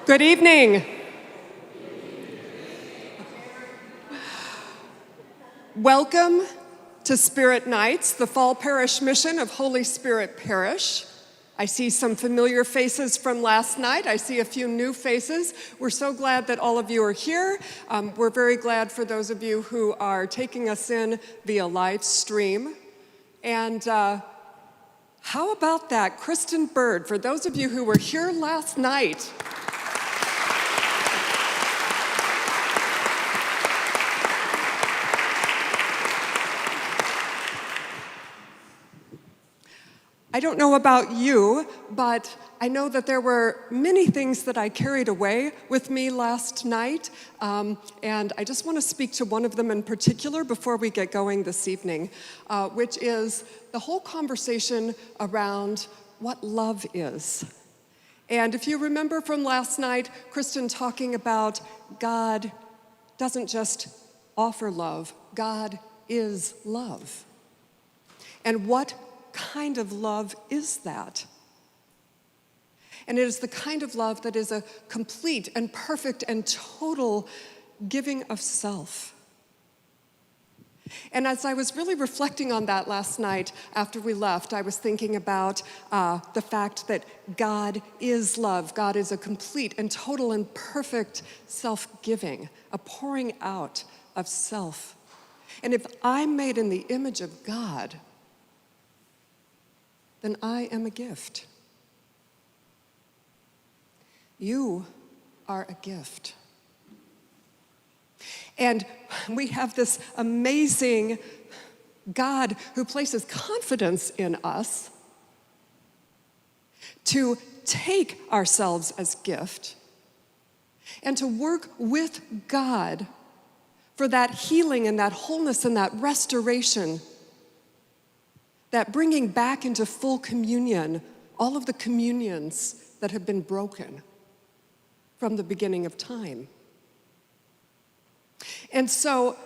Good evening. Welcome to Spirit Nights, the fall parish mission of Holy Spirit Parish. I see some familiar faces from last night. I see a few new faces. We're so glad that all of you are here. We're very glad for those of you who are taking us in via live stream. And how about that, Kristin Bird, for those of you who were here last night. I don't know about you, but I know that there were many things that I carried away with me last night, and I just want to speak to one of them in particular before we get going this evening, which is the whole conversation around what love is. And if you remember from last night, Kristin talking about God doesn't just offer love, God is love. And what kind of love is that? And it is the kind of love that is a complete and perfect and total giving of self. And as I was really reflecting on that last night after we left, I was thinking about the fact that God is love. God is a complete and total and perfect self-giving, a pouring out of self. And if I'm made in the image of God, then I am a gift. You are a gift. And we have this amazing God who places confidence in us to take ourselves as gift and to work with God for that healing and that wholeness and that restoration, that bringing back into full communion all of the communions that have been broken from the beginning of time. And so,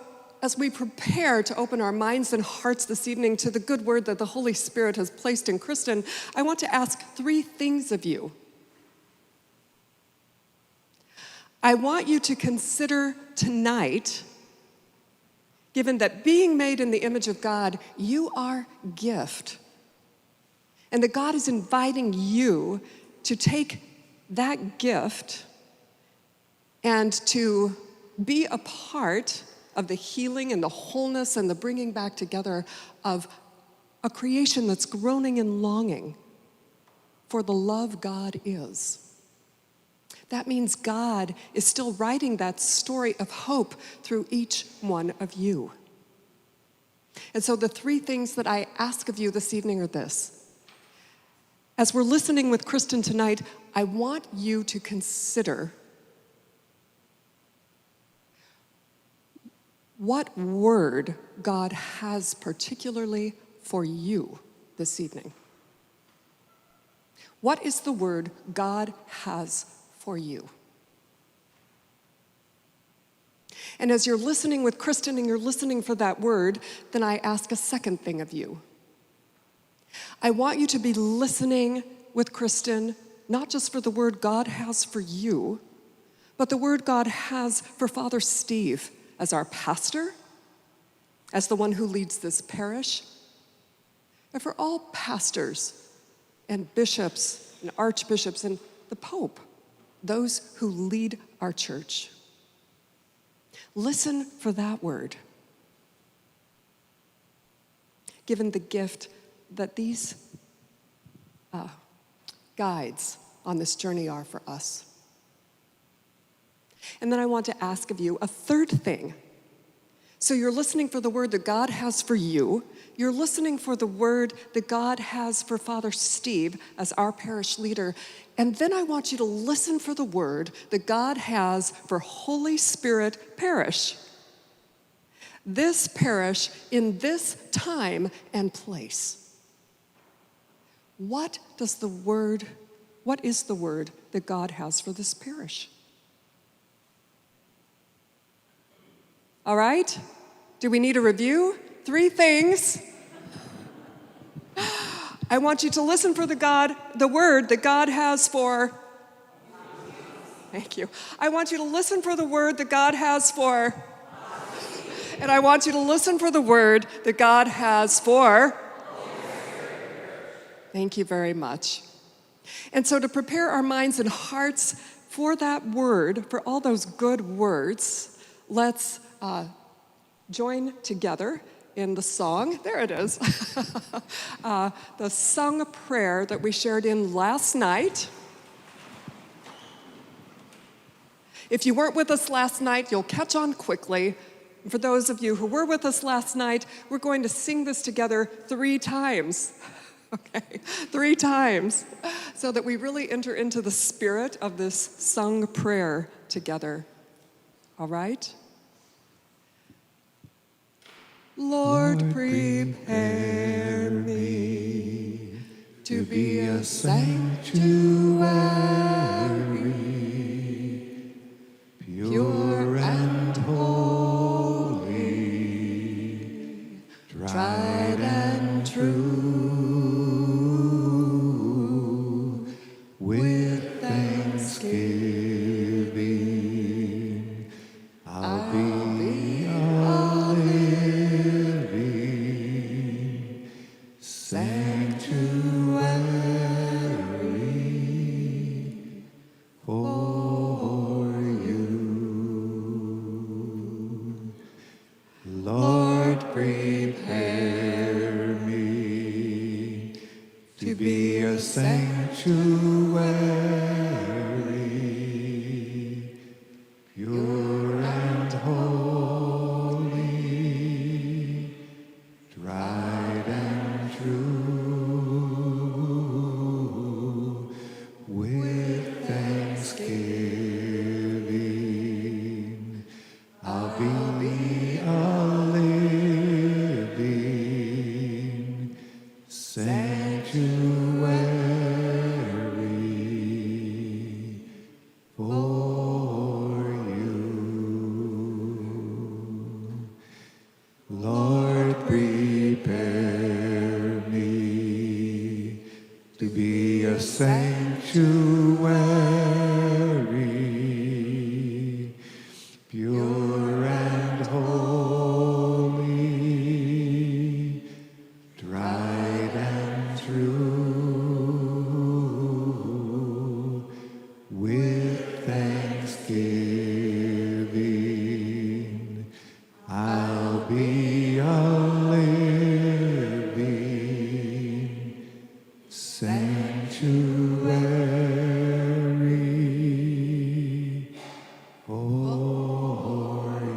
as we prepare to open our minds and hearts this evening to the good word that the Holy Spirit has placed in Kristin, I want to ask three things of you. I want you to consider tonight, given that being made in the image of God, you are a gift. And that God is inviting you to take that gift and to be a part of the healing and the wholeness and the bringing back together of a creation that's groaning and longing for the love God is. That means God is still writing that story of hope through each one of you. And so the three things that I ask of you this evening are this. As we're listening with Kristin tonight, I want you to consider what word God has particularly for you this evening. What is the word God has for you? And as you're listening with Kristin and you're listening for that word, then I ask a second thing of you. I want you to be listening with Kristin, not just for the word God has for you, but the word God has for Father Steve as our pastor, as the one who leads this parish, and for all pastors and bishops and archbishops and the Pope, those who lead our church. Listen for that word, given the gift that these guides on this journey are for us. And then I want to ask of you a third thing. So you're listening for the word that God has for you. You're listening for the word that God has for Father Steve as our parish leader. And then I want you to listen for the word that God has for Holy Spirit Parish. This parish in this time and place. What is the word that God has for this parish? All right? Do we need a review? 3 things. I want you to listen for the word that God has for Thank you. I want you to listen for the word that God has for. And I want you to listen for the word that God has for. Thank you very much. And so to prepare our minds and hearts for that word, for all those good words, let's join together in the song. There it is. The sung prayer that we shared in last night. If you weren't with us last night, you'll catch on quickly. For those of you who were with us last night, we're going to sing this together 3 times. Okay, 3 times, so that we really enter into the spirit of this sung prayer together. All right? Lord, prepare me to be a sanctuary, pure and holy, tried and true, with thanksgiving, I'll be a living sanctuary for you. Lord, prepare me to be a sanctuary, pure and holy, tried and true, with thanksgiving, I'll be a living sanctuary for you. Lord, prepare me to be a sanctuary, pure and holy, tried and true, with thanksgiving, I'll be a living sanctuary for you.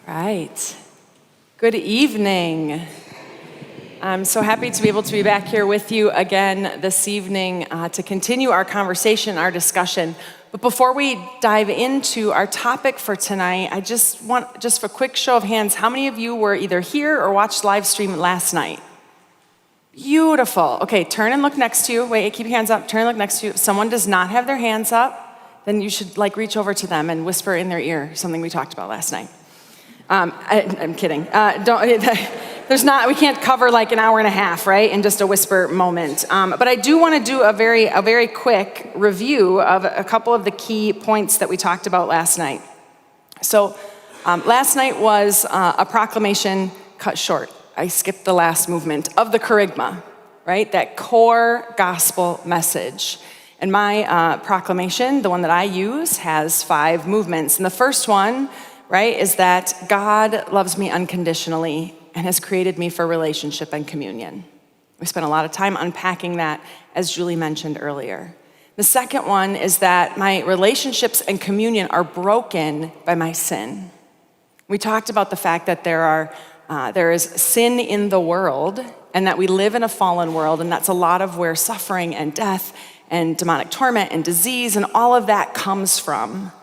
Right. Good evening. I'm so happy to be able to be back here with you again this evening to continue our conversation, our discussion. But before we dive into our topic for tonight, I just want, for a quick show of hands, how many of you were either here or watched live stream last night? Beautiful. Okay, turn and look next to you. Wait, keep your hands up. Turn and look next to you. If someone does not have their hands up, then you should reach over to them and whisper in their ear something we talked about last night. I'm kidding. We can't cover an hour and a half, right, in just a whisper moment. But I do want to do a very quick review of a couple of the key points that we talked about last night. So last night was a proclamation cut short. I skipped the last movement of the kerygma, right, that core gospel message. And my proclamation, the one that I use, has 5 movements. And the first one, right, is that God loves me unconditionally and has created me for relationship and communion. We spent a lot of time unpacking that, as Julie mentioned earlier. The second one is that my relationships and communion are broken by my sin. We talked about the fact that there is sin in the world and that we live in a fallen world, and that's a lot of where suffering and death and demonic torment and disease and all of that comes from.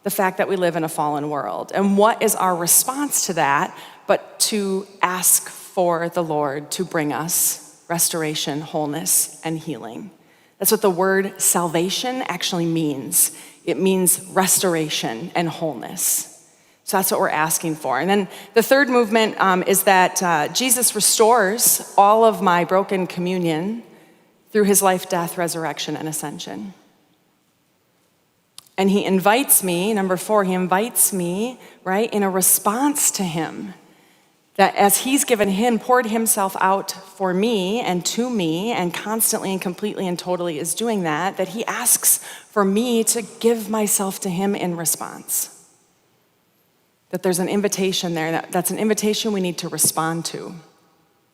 The fact that we live in a fallen world. And what is our response to that but to ask for the Lord to bring us restoration, wholeness, and healing? That's what the word salvation actually means. It means restoration and wholeness. So that's what we're asking for. And then the third movement is that Jesus restores all of my broken communion through his life, death, resurrection, and ascension. And he invites me, number 4, he invites me, right, in a response to him. That as he's poured himself out for me and to me, and constantly and completely and totally is doing that he asks for me to give myself to him in response. That there's an invitation there, that's an invitation we need to respond to.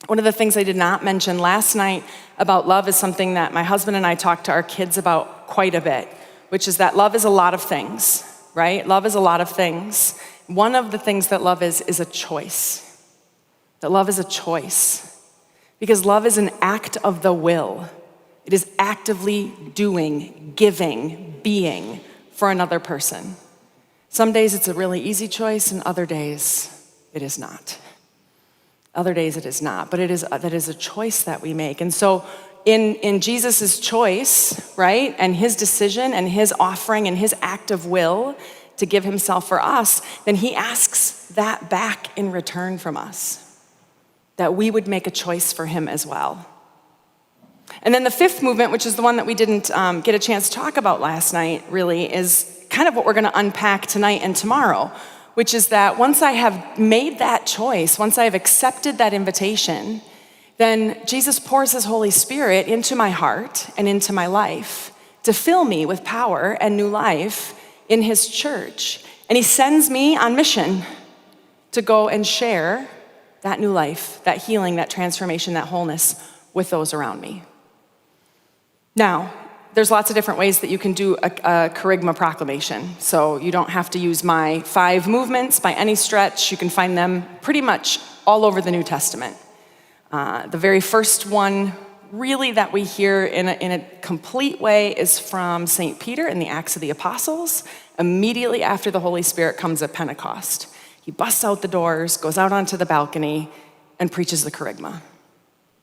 One of the things I did not mention last night about love is something that my husband and I talked to our kids about quite a bit, which is that love is a lot of things, right? Love is a lot of things. One of the things that love is a choice. That love is a choice. Because love is an act of the will. It is actively doing, giving, being for another person. Some days it's a really easy choice, and other days it is not. Other days it is not, but that is a choice that we make. And so in Jesus' choice, right, and his decision and his offering and his act of will to give himself for us, then he asks that back in return from us, that we would make a choice for him as well. And then the fifth movement, which is the one that we didn't get a chance to talk about last night, really, is kind of what we're going to unpack tonight and tomorrow, which is that once I have made that choice, once I have accepted that invitation, then Jesus pours his Holy Spirit into my heart and into my life to fill me with power and new life in his church. And he sends me on mission to go and share that new life, that healing, that transformation, that wholeness with those around me. Now, there's lots of different ways that you can do a charisma proclamation. So you don't have to use my 5 movements by any stretch. You can find them pretty much all over the New Testament. The very first one really that we hear in a complete way is from St. Peter in the Acts of the Apostles, immediately after the Holy Spirit comes at Pentecost. He busts out the doors, goes out onto the balcony, and preaches the charisma.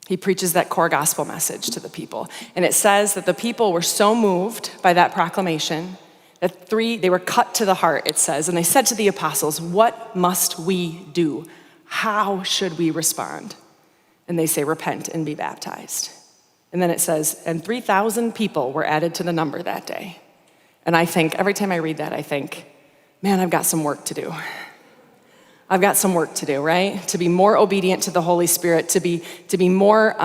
He preaches that core gospel message to the people. And it says that the people were so moved by that proclamation that they were cut to the heart, it says. And they said to the apostles, "What must we do? How should we respond?" And they say, "Repent and be baptized." And then it says, and 3,000 people were added to the number that day. And I think, every time I read that, I think, man, I've got some work to do. I've got some work to do, right? To be more obedient to the Holy Spirit, to be more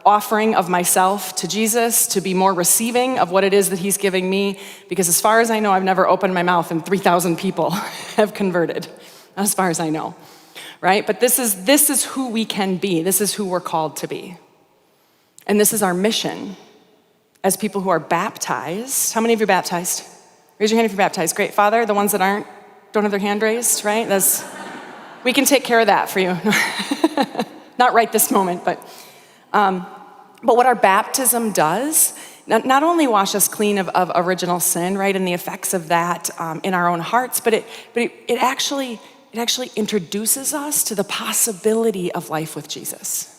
offering of myself to Jesus, to be more receiving of what it is that he's giving me, because as far as I know, I've never opened my mouth and 3,000 people have converted, as far as I know, right? But this is who we can be. This is who we're called to be. And this is our mission as people who are baptized. How many of you are baptized? Raise your hand if you're baptized. Great. Father, the ones that aren't, don't have their hand raised, right? We can take care of that for you. Not right this moment, but what our baptism does, not only wash us clean of original sin, right, and the effects of that in our own hearts, but it actually introduces us to the possibility of life with Jesus.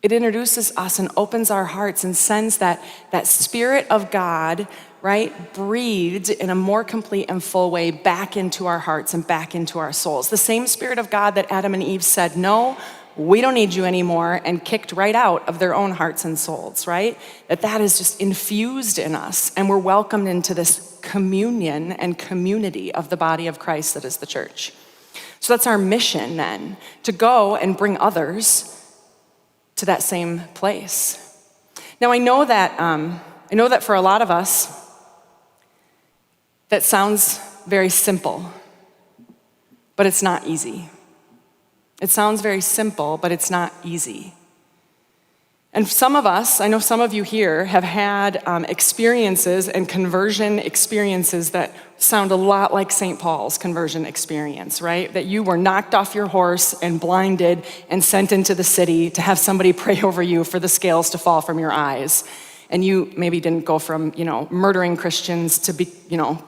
It introduces us and opens our hearts and sends that Spirit of God, right, breathed in a more complete and full way back into our hearts and back into our souls. The same Spirit of God that Adam and Eve said, "No, we don't need you anymore," and kicked right out of their own hearts and souls, right? That is just infused in us, and we're welcomed into this communion and community of the body of Christ that is the church. So that's our mission then, to go and bring others to that same place. Now I know that for a lot of us, that sounds very simple, but it's not easy. It sounds very simple, but it's not easy. And some of us, I know some of you here, have had experiences and conversion experiences that sound a lot like St. Paul's conversion experience, right? That you were knocked off your horse and blinded and sent into the city to have somebody pray over you for the scales to fall from your eyes. And you maybe didn't go from, murdering Christians to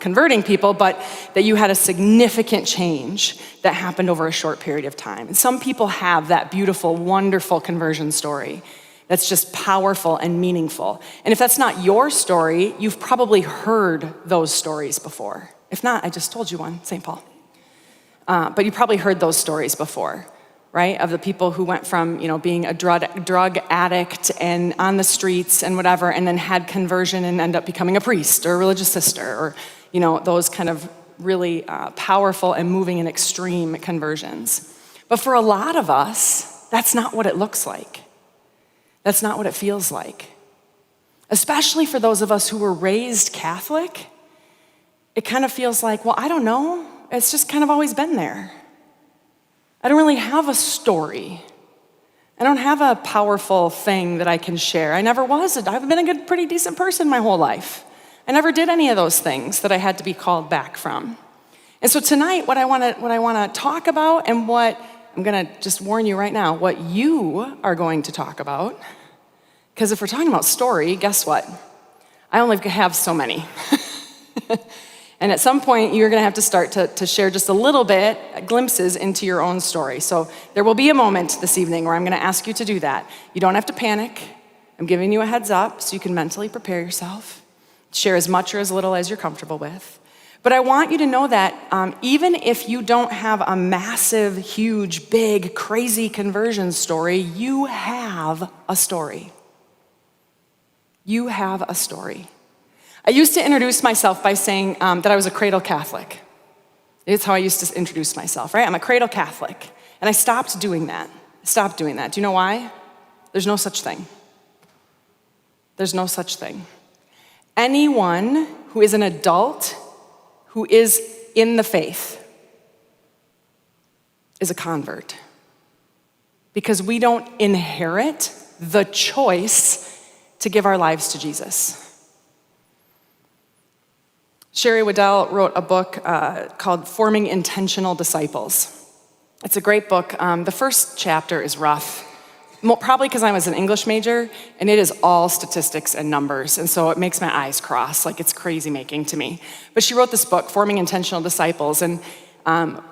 converting people, but that you had a significant change that happened over a short period of time. And some people have that beautiful, wonderful conversion story that's just powerful and meaningful. And if that's not your story, you've probably heard those stories before. If not, I just told you one, St. Paul. But you probably heard those stories before, right? Of the people who went from, being a drug addict and on the streets and whatever, and then had conversion and end up becoming a priest or a religious sister, or, those kind of really powerful and moving and extreme conversions. But for a lot of us, that's not what it looks like. That's not what it feels like. Especially for those of us who were raised Catholic, it kind of feels like, well, I don't know. It's just kind of always been there. I don't really have a story. I don't have a powerful thing that I can share. I've been a pretty decent person my whole life. I never did any of those things that I had to be called back from. And so tonight, what I want to talk about, and what I'm going to just warn you right now, what you are going to talk about, because if we're talking about story, guess what? I only have so many. And at some point, you're going to have to start to share just a little bit, glimpses into your own story. So there will be a moment this evening where I'm going to ask you to do that. You don't have to panic. I'm giving you a heads up so you can mentally prepare yourself. Share as much or as little as you're comfortable with. But I want you to know that even if you don't have a massive, huge, big, crazy conversion story, you have a story. You have a story. I used to introduce myself by saying that I was a cradle Catholic. It's how I used to introduce myself, right? I'm a cradle Catholic. And I stopped doing that. Do you know why? There's no such thing. There's no such thing. Anyone who is an adult who is in the faith is a convert. Because we don't inherit the choice to give our lives to Jesus. Sherry Waddell wrote a book called Forming Intentional Disciples. It's a great book. The first chapter is rough, probably because I was an English major, and it is all statistics and numbers, and so it makes my eyes cross, like it's crazy making to me. But she wrote this book, Forming Intentional Disciples, and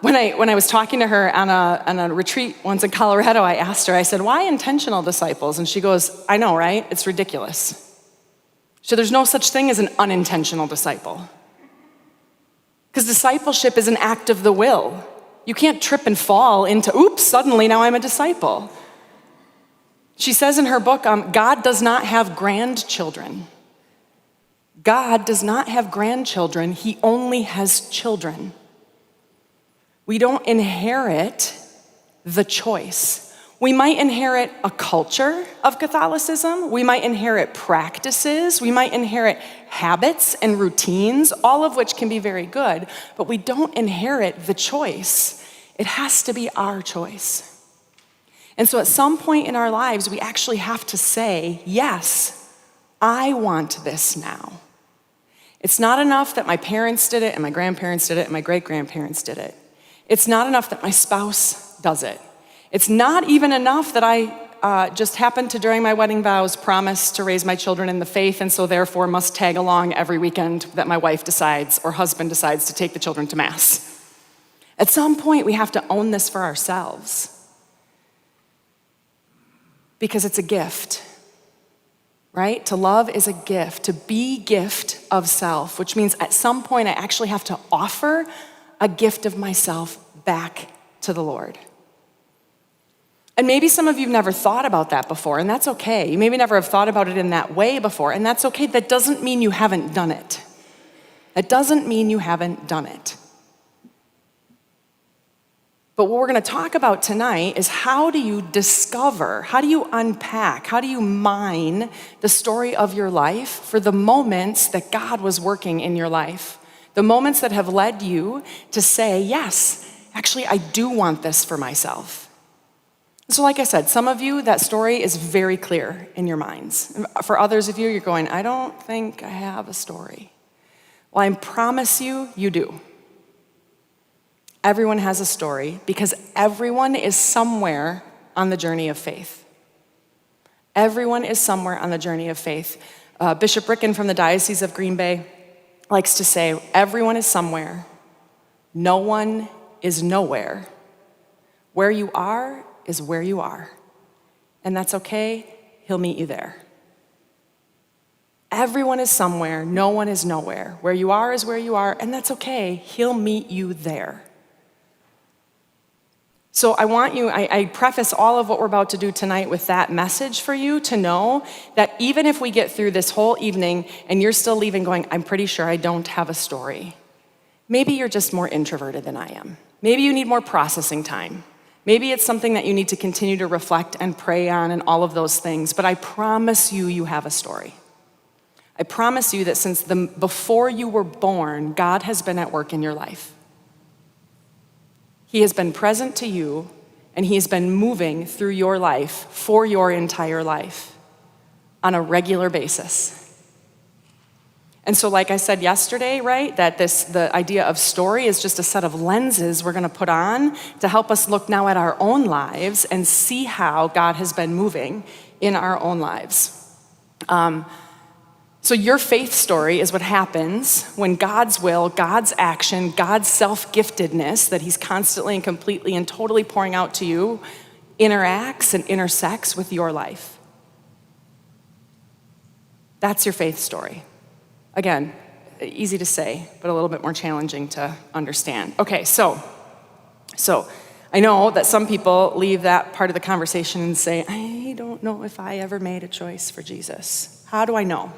when I was talking to her on a retreat once in Colorado, I asked her, I said, why intentional disciples? And she goes, I know, right? It's ridiculous. So there's no such thing as an unintentional disciple. Because discipleship is an act of the will. You can't trip and fall into, oops, suddenly now I'm a disciple. She says in her book, God does not have grandchildren. God does not have grandchildren. He only has children. We don't inherit the choice. We might inherit a culture of Catholicism. We might inherit practices. We might inherit habits and routines, all of which can be very good, but we don't inherit the choice. It has to be our choice. And so at some point in our lives, we actually have to say, yes, I want this now. It's not enough that my parents did it and my grandparents did it and my great-grandparents did it. It's not enough that my spouse does it. It's not even enough that I just happened to, during my wedding vows, promise to raise my children in the faith, and so therefore must tag along every weekend that my wife decides or husband decides to take the children to Mass. At some point, we have to own this for ourselves. Because it's a gift, right? To love is a gift. To be gift of self, which means at some point I actually have to offer a gift of myself back to the Lord. And maybe some of you have never thought about that before, and that's okay. You maybe never have thought about it in that way before, and that's okay. That doesn't mean you haven't done it. That doesn't mean you haven't done it. But what we're going to talk about tonight is how do you discover, how do you unpack, how do you mine the story of your life for the moments that God was working in your life, the moments that have led you to say, yes, actually, I do want this for myself. So like I said, some of you, that story is very clear in your minds. For others of you, you're going, I don't think I have a story. Well, I promise you, you do. Everyone has a story because everyone is somewhere on the journey of faith. Everyone is somewhere on the journey of faith. Bishop Ricken from the Diocese of Green Bay likes to say, everyone is somewhere. No one is nowhere. Where you are is where you are. And that's okay. He'll meet you there. Everyone is somewhere. No one is nowhere. Where you are is where you are. And that's okay. He'll meet you there. So I preface all of what we're about to do tonight with that message for you to know that even if we get through this whole evening and you're still leaving going, I'm pretty sure I don't have a story. Maybe you're just more introverted than I am. Maybe you need more processing time. Maybe it's something that you need to continue to reflect and pray on and all of those things. But I promise you, you have a story. I promise you that since before you were born, God has been at work in your life. He has been present to you, and he has been moving through your life for your entire life on a regular basis. And so like I said yesterday, right, that the idea of story is just a set of lenses we're gonna put on to help us look now at our own lives and see how God has been moving in our own lives. So your faith story is what happens when God's will, God's action, God's self-giftedness that he's constantly and completely and totally pouring out to you interacts and intersects with your life. That's your faith story. Again, easy to say, but a little bit more challenging to understand. Okay, so I know that some people leave that part of the conversation and say, I don't know if I ever made a choice for Jesus. How do I know?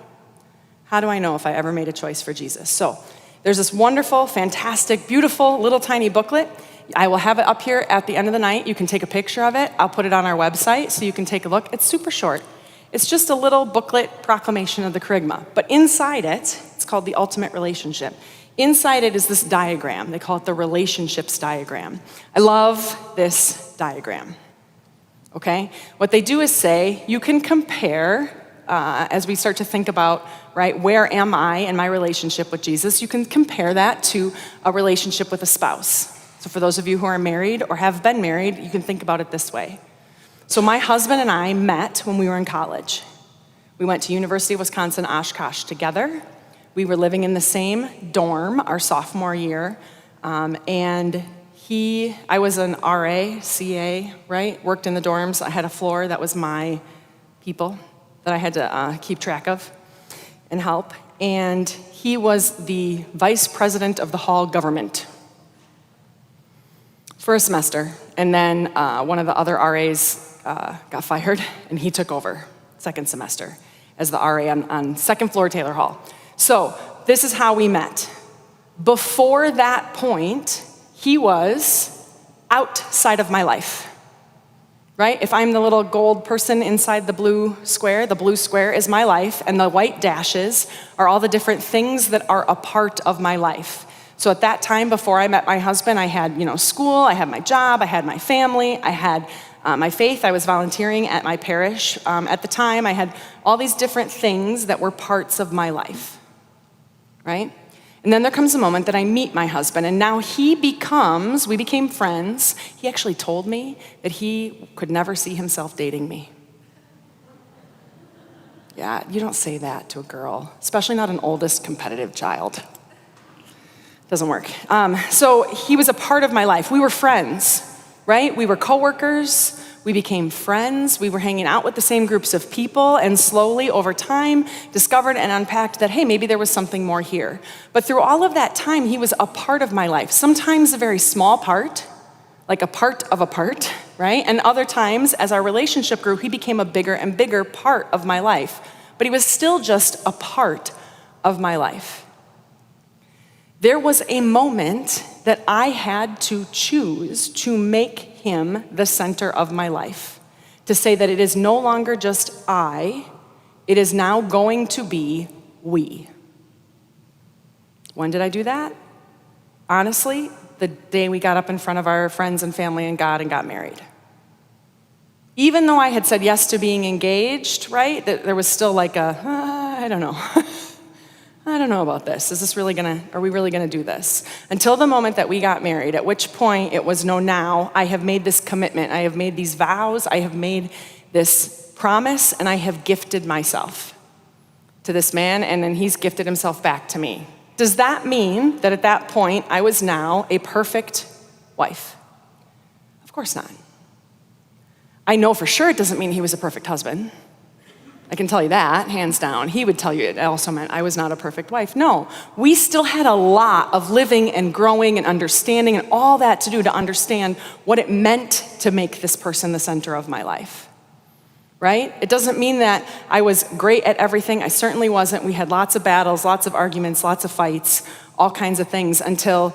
How do I know if I ever made a choice for Jesus? So there's this wonderful, fantastic, beautiful little tiny booklet. I will have it up here at the end of the night. You can take a picture of it. I'll put it on our website so you can take a look. It's super short. It's just a little booklet proclamation of the Kerygma. But inside it, it's called the ultimate relationship. Inside it is this diagram. They call it the relationships diagram. I love this diagram. Okay? What they do is say, you can compare, as we start to think about, right, where am I in my relationship with Jesus? You can compare that to a relationship with a spouse. So for those of you who are married or have been married, you can think about it this way. So my husband and I met when we were in college. We went to University of Wisconsin, Oshkosh together. We were living in the same dorm our sophomore year. I was an RA, CA, right? Worked in the dorms. I had a floor that was my people that I had to keep track of and help. And he was the vice president of the hall government for a semester. And then one of the other RAs got fired, and he took over second semester as the RA on second floor Taylor Hall. So this is how we met. Before that point, he was outside of my life. Right? If I'm the little gold person inside the blue square is my life, and the white dashes are all the different things that are a part of my life. So at that time, before I met my husband, I had, school, I had my job, I had my family, I had my faith, I was volunteering at my parish. At the time, I had all these different things that were parts of my life, right? And then there comes a moment that I meet my husband, and now we became friends. He actually told me that he could never see himself dating me. Yeah, you don't say that to a girl, especially not an oldest competitive child. Doesn't work. So he was a part of my life. We were friends, right? We were coworkers. We became friends. We were hanging out with the same groups of people, and slowly over time discovered and unpacked that, hey, maybe there was something more here. But through all of that time, he was a part of my life. Sometimes a very small part, like a part of a part, right? And other times, as our relationship grew, he became a bigger and bigger part of my life. But he was still just a part of my life. There was a moment that I had to choose to make him the center of my life, to say that it is no longer just I, it is now going to be we. When did I do that? Honestly, the day we got up in front of our friends and family and God and got married. Even though I had said yes to being engaged, right, there was still like I don't know. I don't know about this. Are we really gonna do this? Until the moment that we got married, at which point it was no, now I have made this commitment. I have made these vows. I have made this promise, and I have gifted myself to this man, and then he's gifted himself back to me. Does that mean that at that point I was now a perfect wife? Of course not. I know for sure it doesn't mean he was a perfect husband. I can tell you that, hands down. He would tell you it also meant I was not a perfect wife. No, we still had a lot of living and growing and understanding and all that to do to understand what it meant to make this person the center of my life, right? It doesn't mean that I was great at everything. I certainly wasn't. We had lots of battles, lots of arguments, lots of fights, all kinds of things until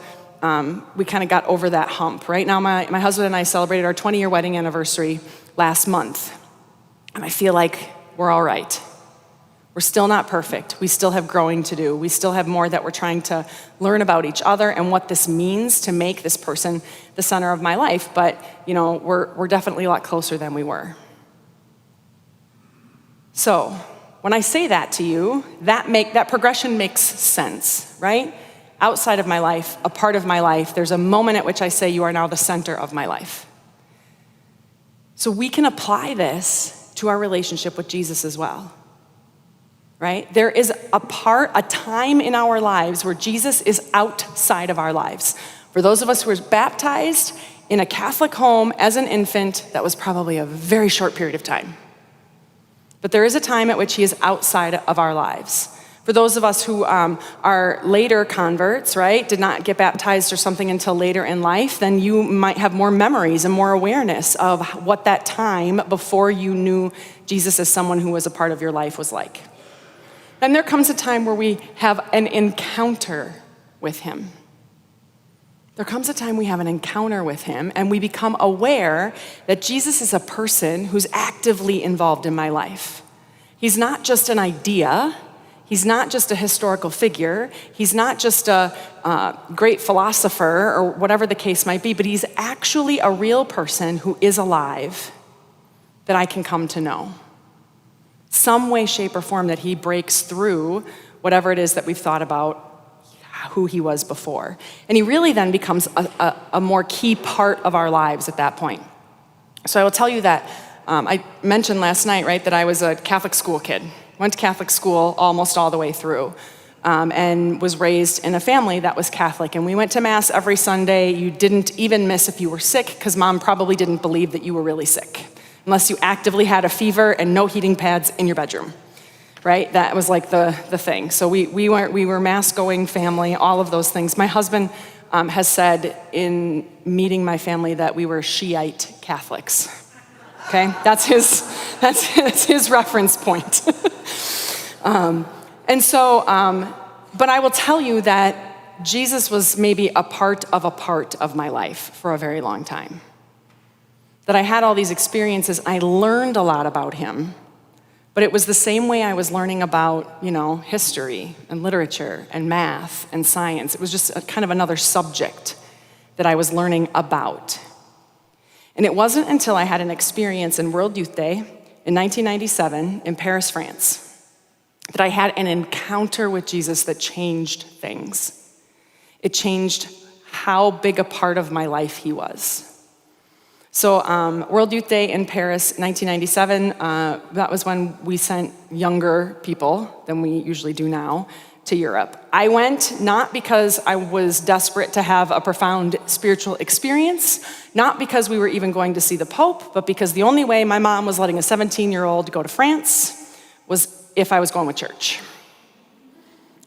we kind of got over that hump. Right now, my husband and I celebrated our 20-year wedding anniversary last month, and I feel like we're all right. We're still not perfect. We still have growing to do. We still have more that we're trying to learn about each other and what this means to make this person the center of my life. But, we're definitely a lot closer than we were. So, when I say that to you, that progression makes sense, right? Outside of my life, a part of my life, there's a moment at which I say, you are now the center of my life. So we can apply this to our relationship with Jesus as well, right? There is a time in our lives where Jesus is outside of our lives. For those of us who were baptized in a Catholic home as an infant, that was probably a very short period of time. But there is a time at which he is outside of our lives. For those of us who are later converts, right, did not get baptized or something until later in life, then you might have more memories and more awareness of what that time before you knew Jesus as someone who was a part of your life was like. Then there comes a time where we have an encounter with him. There comes a time we have an encounter with him and we become aware that Jesus is a person who's actively involved in my life. He's not just an idea. He's not just a historical figure. He's not just a great philosopher or whatever the case might be, but he's actually a real person who is alive that I can come to know. Some way, shape, or form that he breaks through whatever it is that we've thought about who he was before. And he really then becomes a more key part of our lives at that point. So I will tell you that I mentioned last night, right, that I was a Catholic school kid. Went to Catholic school almost all the way through, and was raised in a family that was Catholic. And we went to Mass every Sunday. You didn't even miss if you were sick, because Mom probably didn't believe that you were really sick, unless you actively had a fever and no heating pads in your bedroom, right? That was like the thing. So we were Mass-going family, all of those things. My husband has said in meeting my family that we were Shiite Catholics. Okay, that's his reference point. But I will tell you that Jesus was maybe a part of my life for a very long time. That I had all these experiences, I learned a lot about him, but it was the same way I was learning about, history and literature and math and science. It was just kind of another subject that I was learning about. And it wasn't until I had an experience in World Youth Day in 1997 in Paris, France, that I had an encounter with Jesus that changed things. It changed how big a part of my life he was. So World Youth Day in Paris, 1997, that was when we sent younger people than we usually do now to Europe. I went not because I was desperate to have a profound spiritual experience, not because we were even going to see the Pope, but because the only way my mom was letting a 17-year-old go to France was if I was going with church.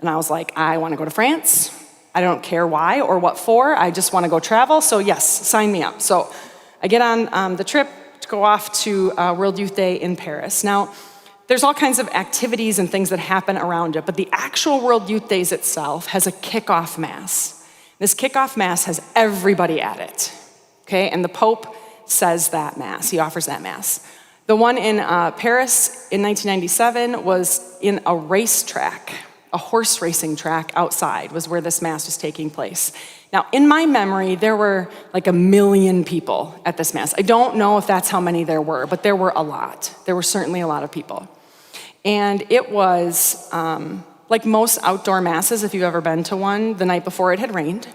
And I was like, I want to go to France. I don't care why or what for. I just want to go travel. So yes, sign me up. So I get on the trip to go off to World Youth Day in Paris. Now, there's all kinds of activities and things that happen around it, but the actual World Youth Days itself has a kickoff mass. This kickoff mass has everybody at it, okay? And the Pope says that mass, he offers that mass. The one in Paris in 1997 was in a racetrack, a horse racing track outside was where this mass was taking place. Now, in my memory, there were like 1 million people at this mass. I don't know if that's how many there were, but there were a lot. There were certainly a lot of people. And it was, like most outdoor masses, if you've ever been to one, the night before it had rained,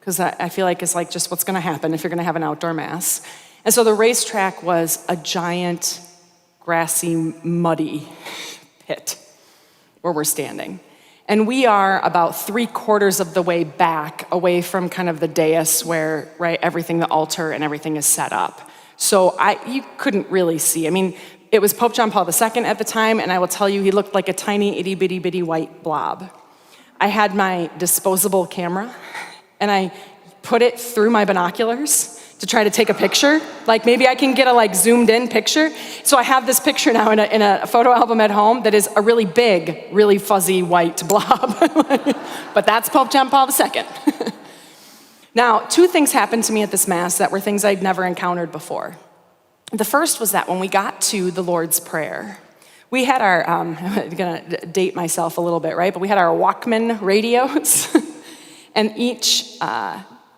because I feel like it's like just what's going to happen if you're going to have an outdoor mass. And so the racetrack was a giant, grassy, muddy pit where we're standing. And we are about 3/4 of the way back away from kind of the dais where, right, everything, the altar and everything is set up. So you couldn't really see. I mean, It was Pope John Paul II at the time, and I will tell you, he looked like a tiny itty bitty bitty white blob. I had my disposable camera, and I put it through my binoculars to try to take a picture. Like maybe I can get a zoomed in picture. So I have this picture now in a photo album at home that is a really big, really fuzzy white blob. But that's Pope John Paul II. Now, two things happened to me at this Mass that were things I'd never encountered before. The first was that when we got to the Lord's Prayer, we had our, I'm gonna date myself a little bit, right? But we had our Walkman radios, and each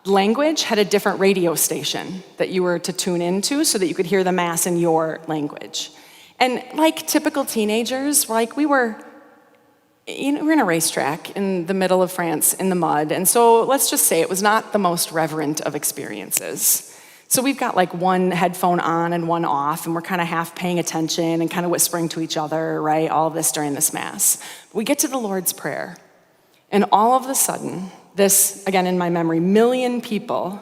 language had a different radio station that you were to tune into so that you could hear the Mass in your language. And like typical teenagers, we were in a racetrack in the middle of France in the mud, and so let's just say it was not the most reverent of experiences. So we've got one headphone on and one off, and we're kind of half paying attention and kind of whispering to each other, right? All of this during this Mass. We get to the Lord's Prayer, and all of a sudden, this, again in my memory, 1 million people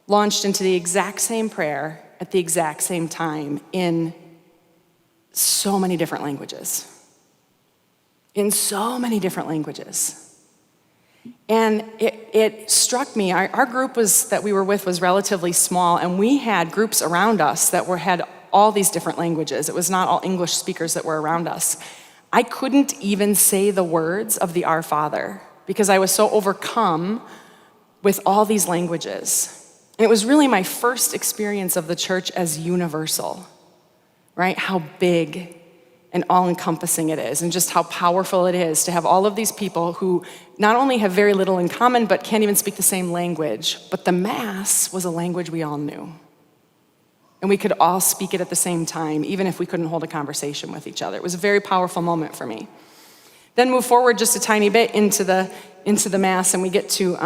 launched into the exact same prayer at the exact same time in so many different languages. In so many different languages. And it struck me, our group that we were with was relatively small, and we had groups around us that had all these different languages. It was not all English speakers that were around us. I couldn't even say the words of the Our Father because I was so overcome with all these languages. And it was really my first experience of the church as universal, right? How big and all-encompassing it is, and just how powerful it is to have all of these people who not only have very little in common, but can't even speak the same language. But the Mass was a language we all knew. And we could all speak it at the same time, even if we couldn't hold a conversation with each other. It was a very powerful moment for me. Then move forward just a tiny bit into the Mass, and we get to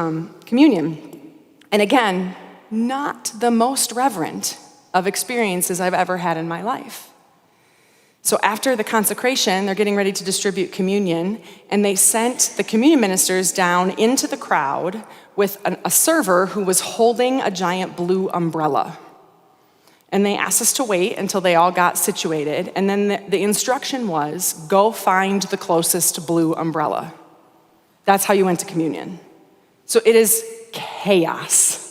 communion. And again, not the most reverent of experiences I've ever had in my life. So after the consecration, they're getting ready to distribute communion, and they sent the communion ministers down into the crowd with a server who was holding a giant blue umbrella. And they asked us to wait until they all got situated, and then the instruction was, go find the closest blue umbrella. That's how you went to communion. So it is chaos.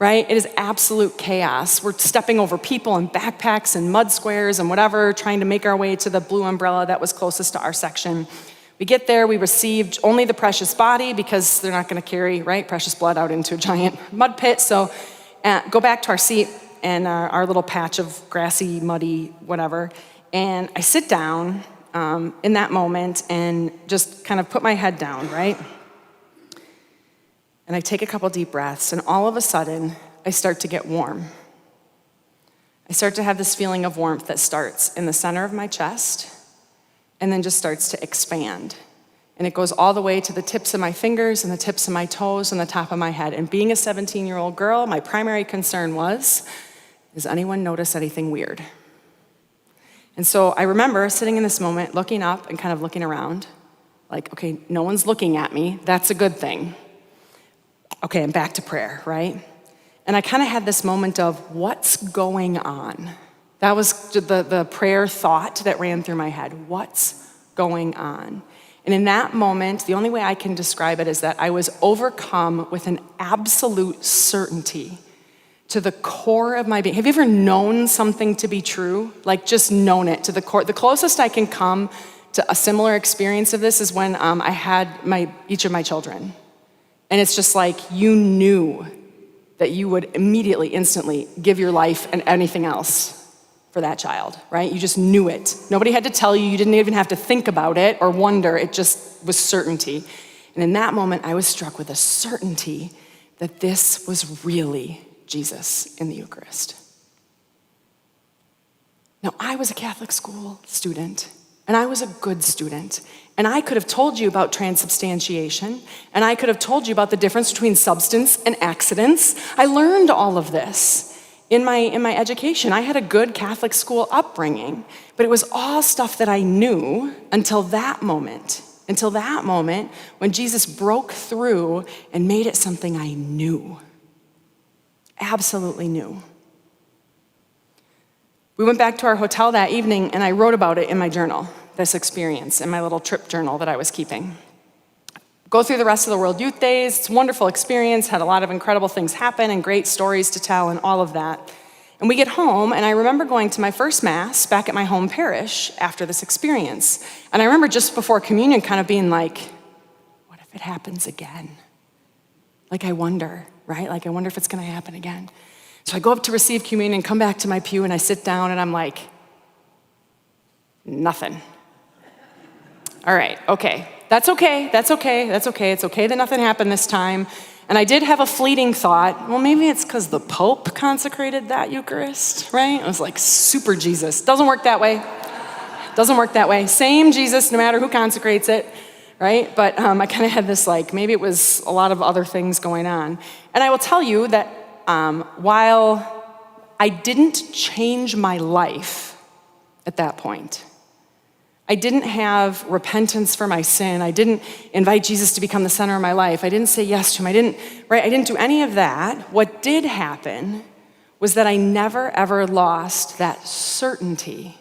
Right? It is absolute chaos. We're stepping over people and backpacks and mud squares and whatever, trying to make our way to the blue umbrella that was closest to our section. We get there, we received only the precious body because they're not gonna carry, right, precious blood out into a giant mud pit. So go back to our seat and our little patch of grassy, muddy, whatever. And I sit down in that moment and just kind of put my head down, right? And I take a couple deep breaths, and all of a sudden, I start to get warm. I start to have this feeling of warmth that starts in the center of my chest and then just starts to expand. And it goes all the way to the tips of my fingers and the tips of my toes and the top of my head. And being a 17-year-old girl, my primary concern was, does anyone notice anything weird? And so I remember sitting in this moment, looking up and kind of looking around, like, okay, no one's looking at me. That's a good thing. Okay, I'm back to prayer, right? And I kind of had this moment of, what's going on? That was the prayer thought that ran through my head. What's going on? And in that moment, the only way I can describe it is that I was overcome with an absolute certainty to the core of my being. Have you ever known something to be true? Like just known it to the core. The closest I can come to a similar experience of this is when I had each of my children. And it's just like you knew that you would immediately, instantly give your life and anything else for that child, right? You just knew it. Nobody had to tell you. You didn't even have to think about it or wonder. It just was certainty. And in that moment, I was struck with a certainty that this was really Jesus in the Eucharist. Now, I was a Catholic school student, and I was a good student. And I could have told you about transubstantiation, and I could have told you about the difference between substance and accidents. I learned all of this in my education. I had a good Catholic school upbringing, but it was all stuff that I knew until that moment when Jesus broke through and made it something I knew, absolutely knew. We went back to our hotel that evening, and I wrote about it in my journal, this experience, in my little trip journal that I was keeping. Go through the rest of the World Youth Days. It's a wonderful experience, had a lot of incredible things happen and great stories to tell and all of that. And we get home, and I remember going to my first Mass back at my home parish after this experience. And I remember just before communion kind of being like, what if it happens again? Like, I wonder, right? Like, I wonder if it's gonna happen again. So I go up to receive communion, come back to my pew, and I sit down, and I'm like, nothing. All right, okay. That's okay. It's okay that nothing happened this time. And I did have a fleeting thought, well, maybe it's because the Pope consecrated that Eucharist, right? I was like, super Jesus. Doesn't work that way. Same Jesus, no matter who consecrates it, right? But I kind of had this like, maybe it was a lot of other things going on. And I will tell you that while I didn't change my life at that point, I didn't have repentance for my sin. I didn't invite Jesus to become the center of my life. I didn't say yes to him. I didn't do any of that. What did happen was that I never, ever lost that certainty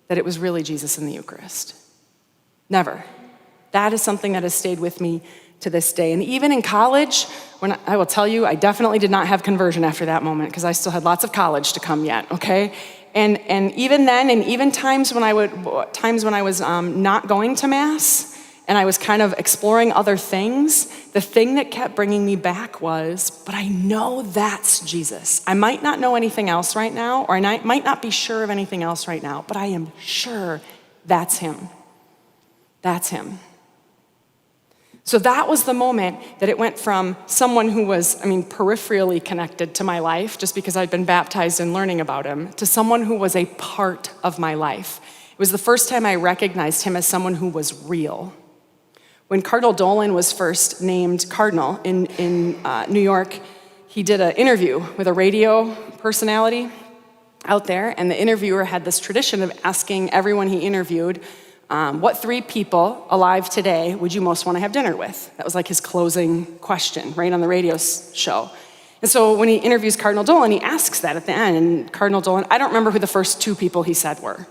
that it was really Jesus in the Eucharist. Never. That is something that has stayed with me to this day. And even in college, when I will tell you, I definitely did not have conversion after that moment because I still had lots of college to come yet, okay? And even then, and even times when I was not going to Mass, and I was kind of exploring other things, the thing that kept bringing me back was, but I know that's Jesus. I might not know anything else right now, or I might not be sure of anything else right now, but I am sure that's him. That's him. So that was the moment that it went from someone who was, peripherally connected to my life, just because I'd been baptized and learning about him, to someone who was a part of my life. It was the first time I recognized him as someone who was real. When Cardinal Dolan was first named cardinal in New York, he did an interview with a radio personality out there, and the interviewer had this tradition of asking everyone he interviewed, what 3 people alive today would you most want to have dinner with? That was like his closing question, right, on the radio show. And so when he interviews Cardinal Dolan, he asks that at the end. And Cardinal Dolan, I don't remember who the first 2 people he said were,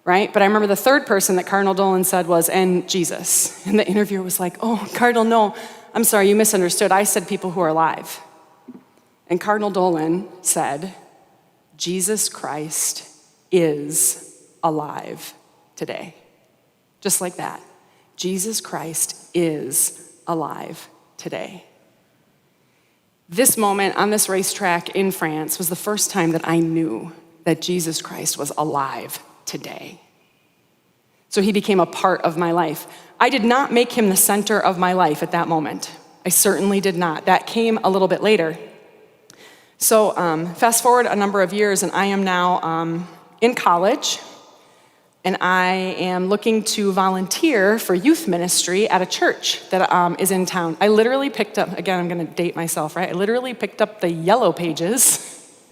right? But I remember the third person that Cardinal Dolan said was, and Jesus. And the interviewer was like, oh, Cardinal, no, I'm sorry, you misunderstood. I said people who are alive. And Cardinal Dolan said, Jesus Christ is alive today. Just like that. Jesus Christ is alive today. This moment on this racetrack in France was the first time that I knew that Jesus Christ was alive today. So he became a part of my life. I did not make him the center of my life at that moment. I certainly did not. That came a little bit later. So fast forward a number of years, and I am now in college. And I am looking to volunteer for youth ministry at a church that is in town. I literally picked up, again, I'm gonna date myself, right? I literally picked up the yellow pages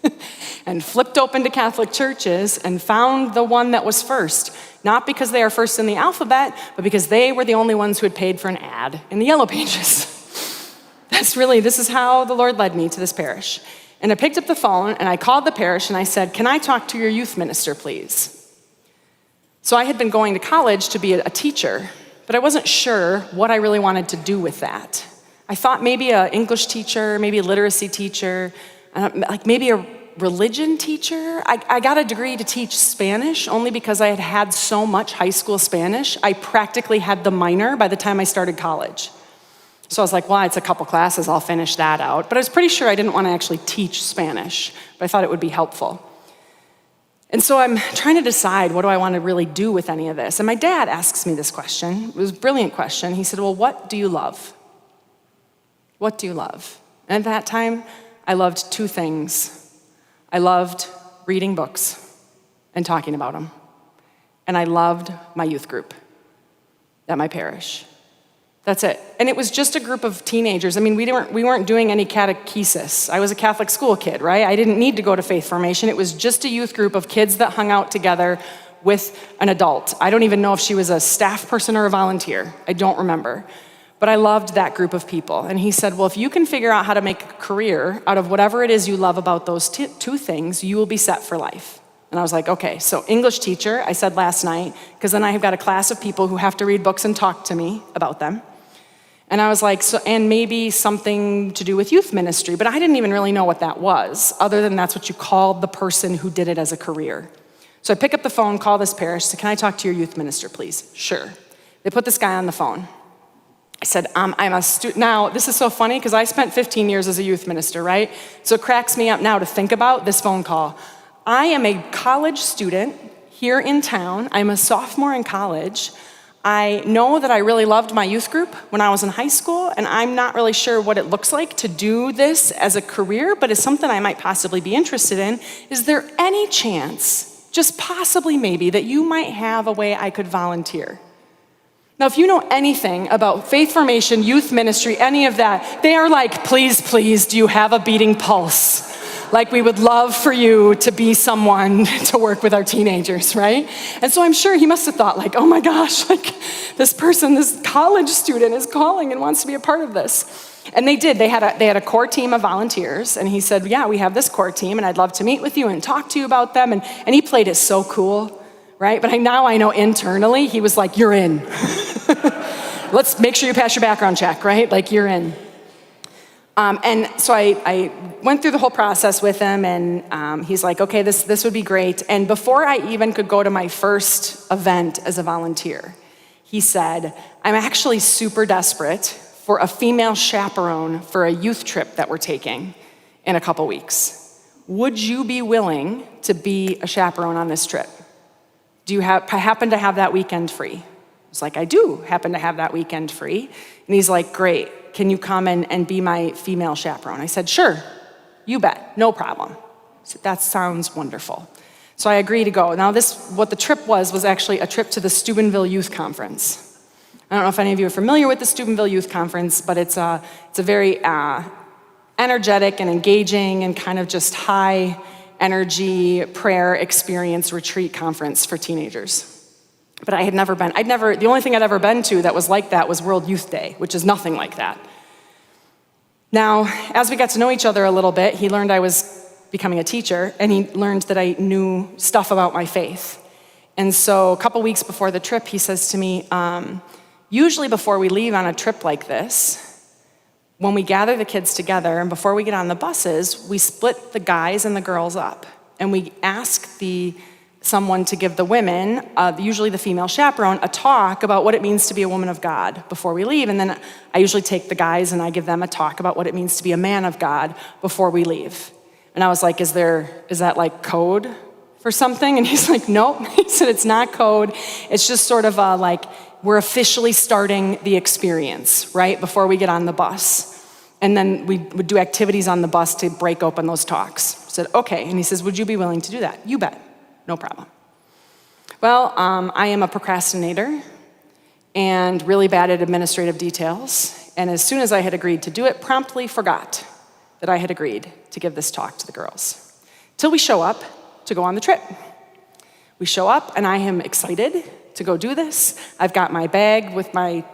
and flipped open to Catholic churches and found the one that was first. Not because they are first in the alphabet, but because they were the only ones who had paid for an ad in the yellow pages. This is how the Lord led me to this parish. And I picked up the phone and I called the parish and I said, can I talk to your youth minister, please? So I had been going to college to be a teacher, but I wasn't sure what I really wanted to do with that. I thought maybe an English teacher, maybe a literacy teacher, like maybe a religion teacher. I got a degree to teach Spanish only because I had had so much high school Spanish. I practically had the minor by the time I started college. So I was like, well, it's a couple classes, I'll finish that out. But I was pretty sure I didn't want to actually teach Spanish, but I thought it would be helpful. And so I'm trying to decide, what do I want to really do with any of this? And my dad asks me this question. It was a brilliant question. He said, well, what do you love? What do you love? And at that time, I loved 2 things. I loved reading books and talking about them. And I loved my youth group at my parish. That's it. And it was just a group of teenagers. We weren't doing any catechesis. I was a Catholic school kid, right? I didn't need to go to faith formation. It was just a youth group of kids that hung out together with an adult. I don't even know if she was a staff person or a volunteer. I don't remember. But I loved that group of people. And he said, well, if you can figure out how to make a career out of whatever it is you love about those 2 things, you will be set for life. And I was like, okay, so English teacher, I said last night, because then I have got a class of people who have to read books and talk to me about them. And I was like, so, and maybe something to do with youth ministry, but I didn't even really know what that was, other than that's what you called the person who did it as a career. So I pick up the phone, call this parish, say, can I talk to your youth minister, please? Sure. They put this guy on the phone. I said, I'm a student. Now, this is so funny because I spent 15 years as a youth minister, right? So it cracks me up now to think about this phone call. I am a college student here in town. I'm a sophomore in college. I know that I really loved my youth group when I was in high school, and I'm not really sure what it looks like to do this as a career, but it's something I might possibly be interested in. Is there any chance, just possibly maybe, that you might have a way I could volunteer? Now, if you know anything about faith formation, youth ministry, any of that, they are like, please, please, do you have a beating pulse? Like, we would love for you to be someone to work with our teenagers, right? And so I'm sure he must have thought, like, oh my gosh, like this person, this college student is calling and wants to be a part of this. And they did. They had a core team of volunteers, and he said, yeah, we have this core team, and I'd love to meet with you and talk to you about them. And he played it so cool, right? But now I know internally, he was like, you're in. Let's make sure you pass your background check, right? Like, you're in. And so I went through the whole process with him, and he's like, okay, this would be great. And before I even could go to my first event as a volunteer, he said, I'm actually super desperate for a female chaperone for a youth trip that we're taking in a couple weeks. Would you be willing to be a chaperone on this trip? Do you happen to have that weekend free? I was like, I do happen to have that weekend free. And he's like, great. Can you come and be my female chaperone? I said, sure, you bet, no problem. I said, that sounds wonderful. So I agreed to go. Now what the trip was actually a trip to the Steubenville Youth Conference. I don't know if any of you are familiar with the Steubenville Youth Conference, but it's a very energetic and engaging and kind of just high energy prayer experience retreat conference for teenagers. But I had never been. The only thing I'd ever been to that was like that was World Youth Day, which is nothing like that. Now, as we got to know each other a little bit, he learned I was becoming a teacher, and he learned that I knew stuff about my faith. And so a couple weeks before the trip, he says to me, usually before we leave on a trip like this, when we gather the kids together and before we get on the buses, we split the guys and the girls up. And we ask someone to give the women, usually the female chaperone, a talk about what it means to be a woman of God before we leave. And then I usually take the guys and I give them a talk about what it means to be a man of God before we leave. And I was like, is that like code for something? And he's like, nope. He said, it's not code. It's just sort of like, we're officially starting the experience, right? Before we get on the bus. And then we would do activities on the bus to break open those talks. I said, okay. And he says, would you be willing to do that? You bet. No problem. Well, I am a procrastinator and really bad at administrative details. And as soon as I had agreed to do it, promptly forgot that I had agreed to give this talk to the girls. Till we show up to go on the trip. We show up and I am excited to go do this. I've got my bag with my,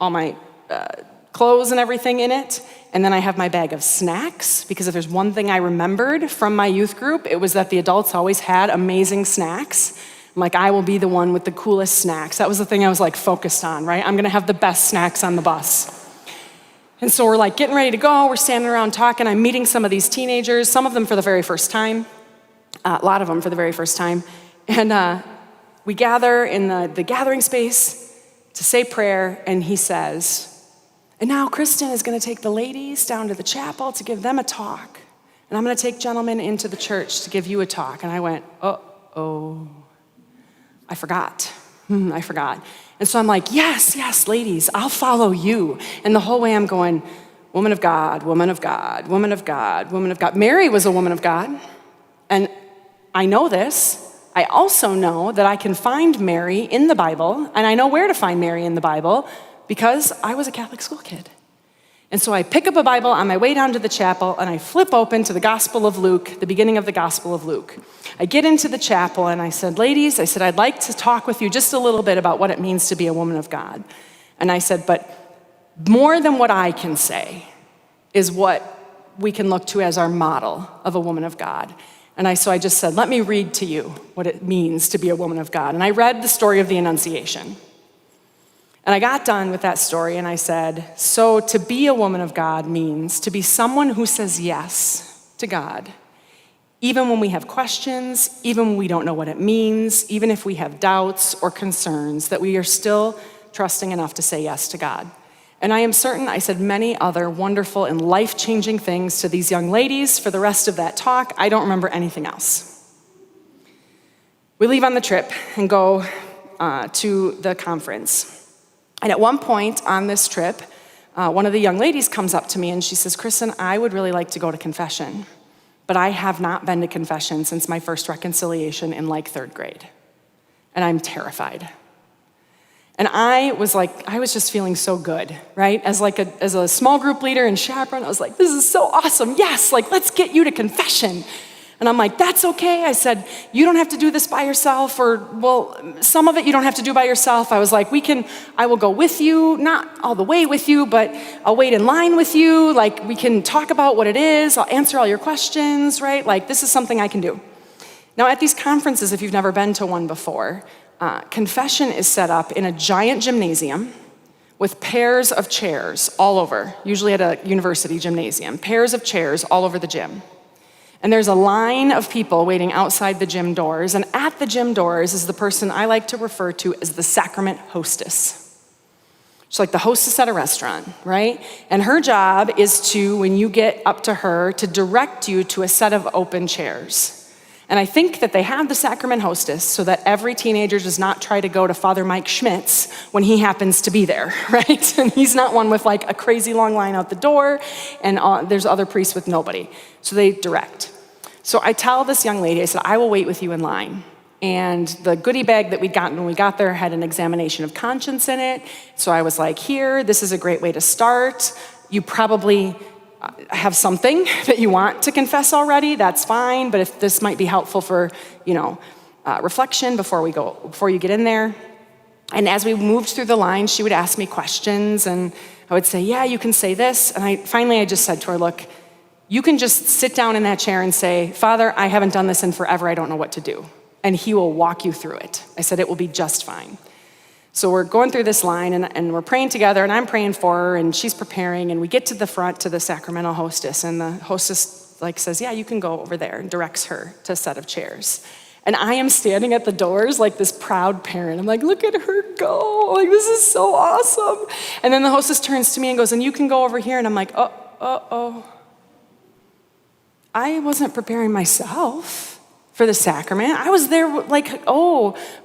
all my clothes and everything in it. And then I have my bag of snacks, because if there's one thing I remembered from my youth group, it was that the adults always had amazing snacks. I'm like, I will be the one with the coolest snacks. That was the thing I was like focused on, right? I'm gonna have the best snacks on the bus. And so we're like getting ready to go. We're standing around talking. I'm meeting some of these teenagers, some of them for the very first time, a lot of them for the very first time. And we gather in the gathering space to say prayer, and he says, and now Kristin is going to take the ladies down to the chapel to give them a talk. And I'm going to take gentlemen into the church to give you a talk. And I went, uh-oh, I forgot. I forgot. And so I'm like, yes, ladies, I'll follow you. And the whole way I'm going, woman of God, woman of God, woman of God, woman of God. Mary was a woman of God. And I know this. I also know that I can find Mary in the Bible, and I know where to find Mary in the Bible, because I was a Catholic school kid. And so I pick up a Bible on my way down to the chapel, and I flip open to the Gospel of Luke, the beginning of the Gospel of Luke. I get into the chapel, and I said, ladies, I'd like to talk with you just a little bit about what it means to be a woman of God. And I said, but more than what I can say is what we can look to as our model of a woman of God. So I just said, let me read to you what it means to be a woman of God. And I read the story of the Annunciation. And I got done with that story and I said, so to be a woman of God means to be someone who says yes to God, even when we have questions, even when we don't know what it means, even if we have doubts or concerns, that we are still trusting enough to say yes to God. And I am certain I said many other wonderful and life-changing things to these young ladies for the rest of that talk. I don't remember anything else. We leave on the trip and go to the conference. And at one point on this trip, one of the young ladies comes up to me and she says, Kristin, I would really like to go to confession, but I have not been to confession since my first reconciliation in like 3rd grade. And I'm terrified. And I was just feeling so good, right? As a small group leader and chaperone, I was like, this is so awesome. Yes, let's get you to confession. And I'm like, that's okay. I said, you don't have to do this by yourself, some of it you don't have to do by yourself. I was like, I will go with you, not all the way with you, but I'll wait in line with you. We can talk about what it is. I'll answer all your questions, right? This is something I can do. Now at these conferences, if you've never been to one before, confession is set up in a giant gymnasium with pairs of chairs all over, usually at a university gymnasium, pairs of chairs all over the gym. And there's a line of people waiting outside the gym doors, and at the gym doors is the person I like to refer to as the sacrament hostess. She's like the hostess at a restaurant, right? And her job is to, when you get up to her, to direct you to a set of open chairs. And I think that they have the sacrament hostess so that every teenager does not try to go to Father Mike Schmitz when he happens to be there, right? And he's not one with a crazy long line out the door, and there's other priests with nobody. So they direct. So I tell this young lady, I said, I will wait with you in line. And the goodie bag that we'd gotten when we got there had an examination of conscience in it. So I was like, here, this is a great way to start. You probably have something that you want to confess already, that's fine. But if this might be helpful for, reflection before you get in there. And as we moved through the line, she would ask me questions and I would say, yeah, you can say this. And I just said to her, look, you can just sit down in that chair and say, Father, I haven't done this in forever, I don't know what to do. And he will walk you through it. I said, it will be just fine. So we're going through this line and we're praying together and I'm praying for her and she's preparing and we get to the front to the sacramental hostess and the hostess says, yeah, you can go over there, and directs her to a set of chairs. And I am standing at the doors like this proud parent. I'm like, look at her go. This is so awesome. And then the hostess turns to me and goes, and you can go over here. And I'm like, oh. I wasn't preparing myself for the sacrament. I was there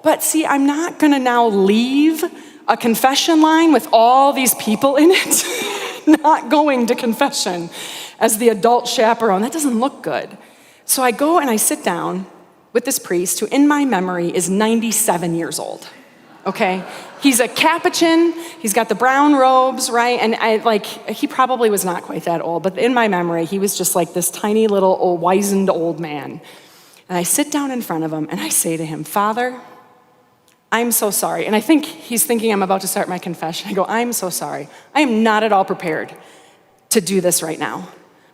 but see, I'm not gonna now leave a confession line with all these people in it, not going to confession as the adult chaperone. That doesn't look good. So I go and I sit down with this priest who in my memory is 97 years old, okay? He's a Capuchin, he's got the brown robes, right? And he probably was not quite that old, but in my memory, he was just this tiny little wizened old man. And I sit down in front of him and I say to him, Father, I'm so sorry. And I think he's thinking I'm about to start my confession. I go, I'm so sorry. I am not at all prepared to do this right now.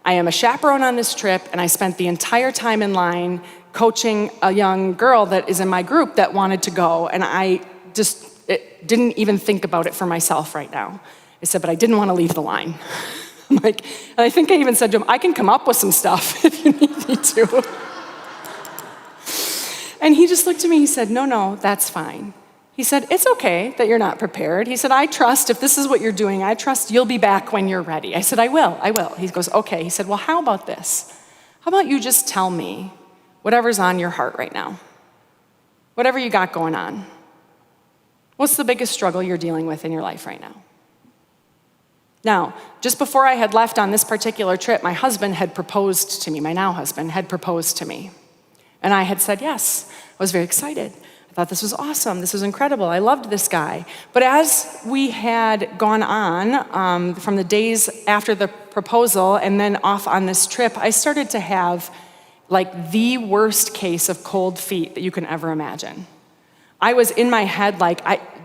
I am a chaperone on this trip and I spent the entire time in line coaching a young girl that is in my group that wanted to go. And I just didn't even think about it for myself right now. I said, but I didn't want to leave the line. And I think I even said to him, I can come up with some stuff if you need me to. And he just looked at me, he said, no, that's fine. He said, it's okay that you're not prepared. He said, I trust, if this is what you're doing, I trust you'll be back when you're ready. I said, I will. He goes, okay. He said, well, how about this? How about you just tell me whatever's on your heart right now? Whatever you got going on. What's the biggest struggle you're dealing with in your life right now? Now, just before I had left on this particular trip, my husband had proposed to me, my now husband had proposed to me. And I had said yes. I was very excited. I thought this was awesome. This was incredible. I loved this guy. But as we had gone on from the days after the proposal and then off on this trip, I started to have the worst case of cold feet that you can ever imagine. I was in my head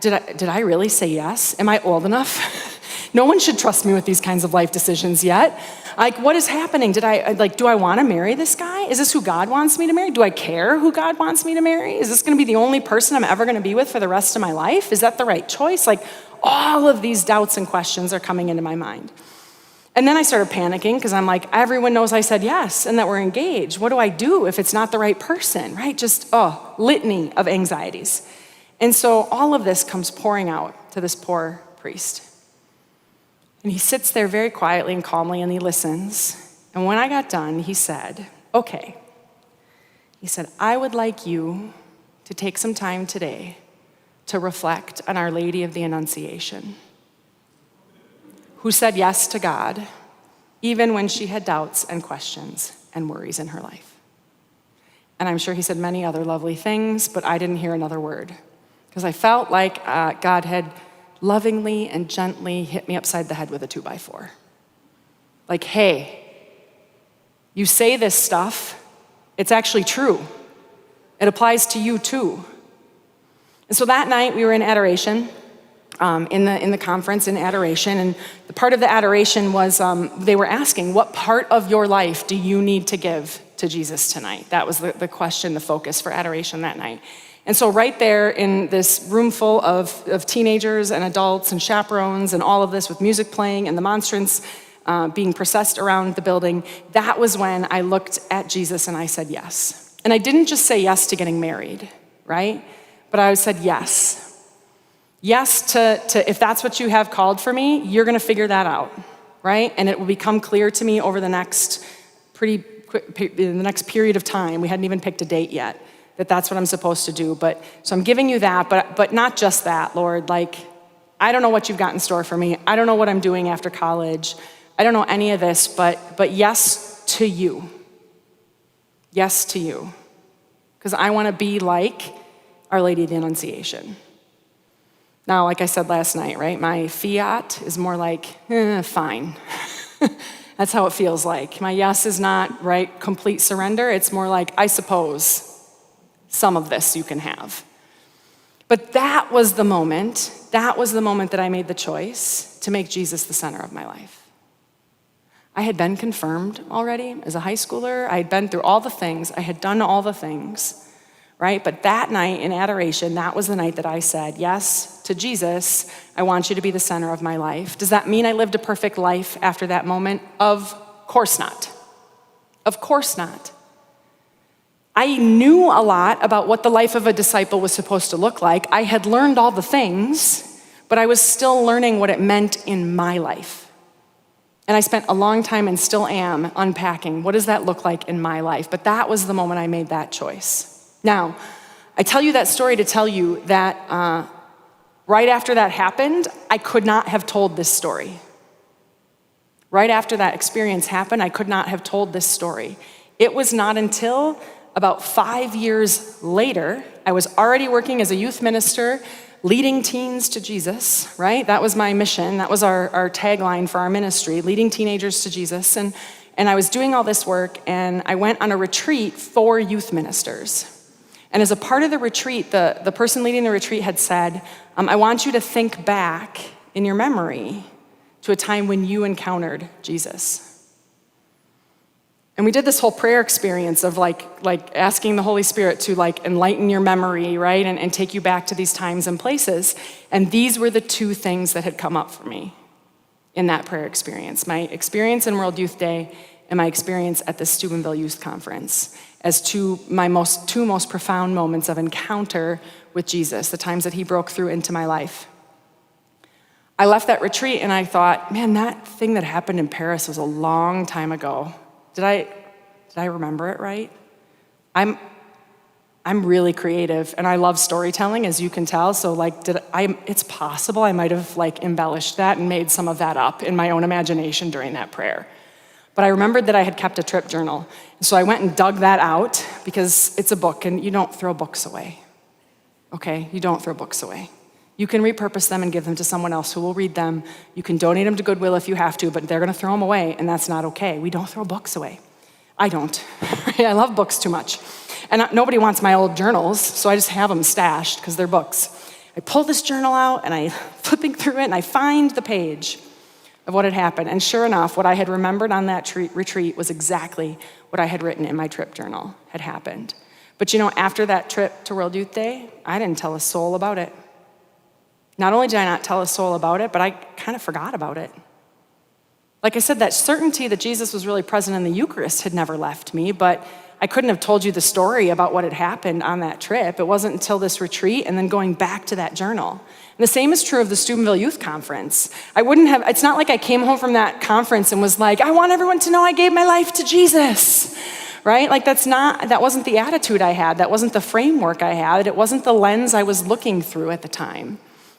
did I really say yes? Am I old enough? No one should trust me with these kinds of life decisions yet. Like, what is happening? Do I want to marry this guy? Is this who God wants me to marry? Do I care who God wants me to marry? Is this going to be the only person I'm ever going to be with for the rest of my life? Is that the right choice? Like, all of these doubts and questions are coming into my mind. And then I started panicking because I'm like, everyone knows I said yes and that we're engaged. What do I do if it's not the right person, right? Just, litany of anxieties. And so all of this comes pouring out to this poor priest. And he sits there very quietly and calmly and he listens. And when I got done, he said, okay. He said, I would like you to take some time today to reflect on Our Lady of the Annunciation, who said yes to God, even when she had doubts and questions and worries in her life. And I'm sure he said many other lovely things, but I didn't hear another word because I felt like God had lovingly and gently hit me upside the head with a 2x4. Like, hey, you say this stuff, it's actually true. It applies to you too. And so that night we were in adoration, in the conference in adoration, and the part of the adoration was they were asking, what part of your life do you need to give to Jesus tonight? That was the question, the focus for adoration that night. And so right there in this room full of teenagers and adults and chaperones and all of this with music playing and the monstrance being processed around the building, that was when I looked at Jesus and I said yes. And I didn't just say yes to getting married, right? But I said yes. Yes to if that's what you have called for me, you're gonna figure that out, right? And it will become clear to me over the next period of time. We hadn't even picked a date yet, that's what I'm supposed to do. But so I'm giving you that, but not just that, Lord. Like, I don't know what you've got in store for me. I don't know what I'm doing after college. I don't know any of this, but yes to you. Yes to you. Because I want to be like Our Lady of the Annunciation. Now, like I said last night, right? My fiat is more like, fine. That's how it feels like. My yes is not, right, complete surrender. It's more like, I suppose some of this you can have. But that was the moment that I made the choice to make Jesus the center of my life. I had been confirmed already as a high schooler. I had been through all the things. I had done all the things, right? But that night in adoration, that was the night that I said, yes to Jesus, I want you to be the center of my life. Does that mean I lived a perfect life after that moment? Of course not. Of course not. I knew a lot about what the life of a disciple was supposed to look like. I had learned all the things, but I was still learning what it meant in my life. And I spent a long time and still am unpacking, what does that look like in my life? But that was the moment I made that choice. Now, I tell you that story to tell you that right after that happened, I could not have told this story. Right after that experience happened, I could not have told this story. It was not until about 5 years later, I was already working as a youth minister, leading teens to Jesus, right? That was my mission. That was our tagline for our ministry, leading teenagers to Jesus. And I was doing all this work, and I went on a retreat for youth ministers. And as a part of the retreat, the person leading the retreat had said, I want you to think back in your memory to a time when you encountered Jesus. And we did this whole prayer experience of like asking the Holy Spirit to like enlighten your memory, right? And take you back to these times and places. And these were the two things that had come up for me in that prayer experience. My experience in World Youth Day and my experience at the Steubenville Youth Conference as two most profound moments of encounter with Jesus, the times that he broke through into my life. I left that retreat and I thought, man, that thing that happened in Paris was a long time ago. Did I remember it right? I'm really creative and I love storytelling, as you can tell. So it's possible I might have embellished that and made some of that up in my own imagination during that prayer. But I remembered that I had kept a trip journal. So I went and dug that out because it's a book and you don't throw books away. Okay, you don't throw books away. You can repurpose them and give them to someone else who will read them. You can donate them to Goodwill if you have to, but they're gonna throw them away, and that's not okay. We don't throw books away. I don't. I love books too much. And nobody wants my old journals, so I just have them stashed because they're books. I pull this journal out, and I'm flipping through it, and I find the page of what had happened. And sure enough, what I had remembered on that retreat was exactly what I had written in my trip journal had happened. But after that trip to World Youth Day, I didn't tell a soul about it. Not only did I not tell a soul about it, but I kind of forgot about it. Like I said, that certainty that Jesus was really present in the Eucharist had never left me, but I couldn't have told you the story about what had happened on that trip. It wasn't until this retreat and then going back to that journal. And the same is true of the Steubenville Youth Conference. It's not like I came home from that conference and was like, I want everyone to know I gave my life to Jesus, right? Like that wasn't the attitude I had. That wasn't the framework I had. It wasn't the lens I was looking through at the time.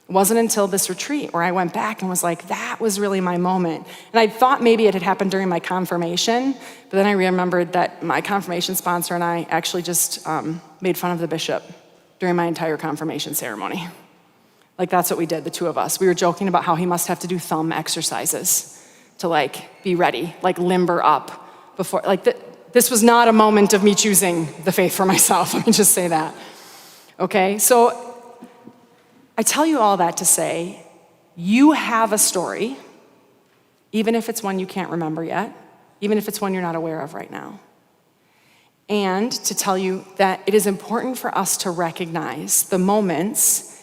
It wasn't until this retreat where I went back and was like, that was really my moment. And I thought maybe it had happened during my confirmation, but then I remembered that my confirmation sponsor and I actually just made fun of the bishop during my entire confirmation ceremony. Like that's what we did, the two of us. We were joking about how he must have to do thumb exercises to be ready, limber up before, this was not a moment of me choosing the faith for myself. Let me just say that. Okay, so I tell you all that to say, you have a story, even if it's one you can't remember yet, even if it's one you're not aware of right now. And to tell you that it is important for us to recognize the moments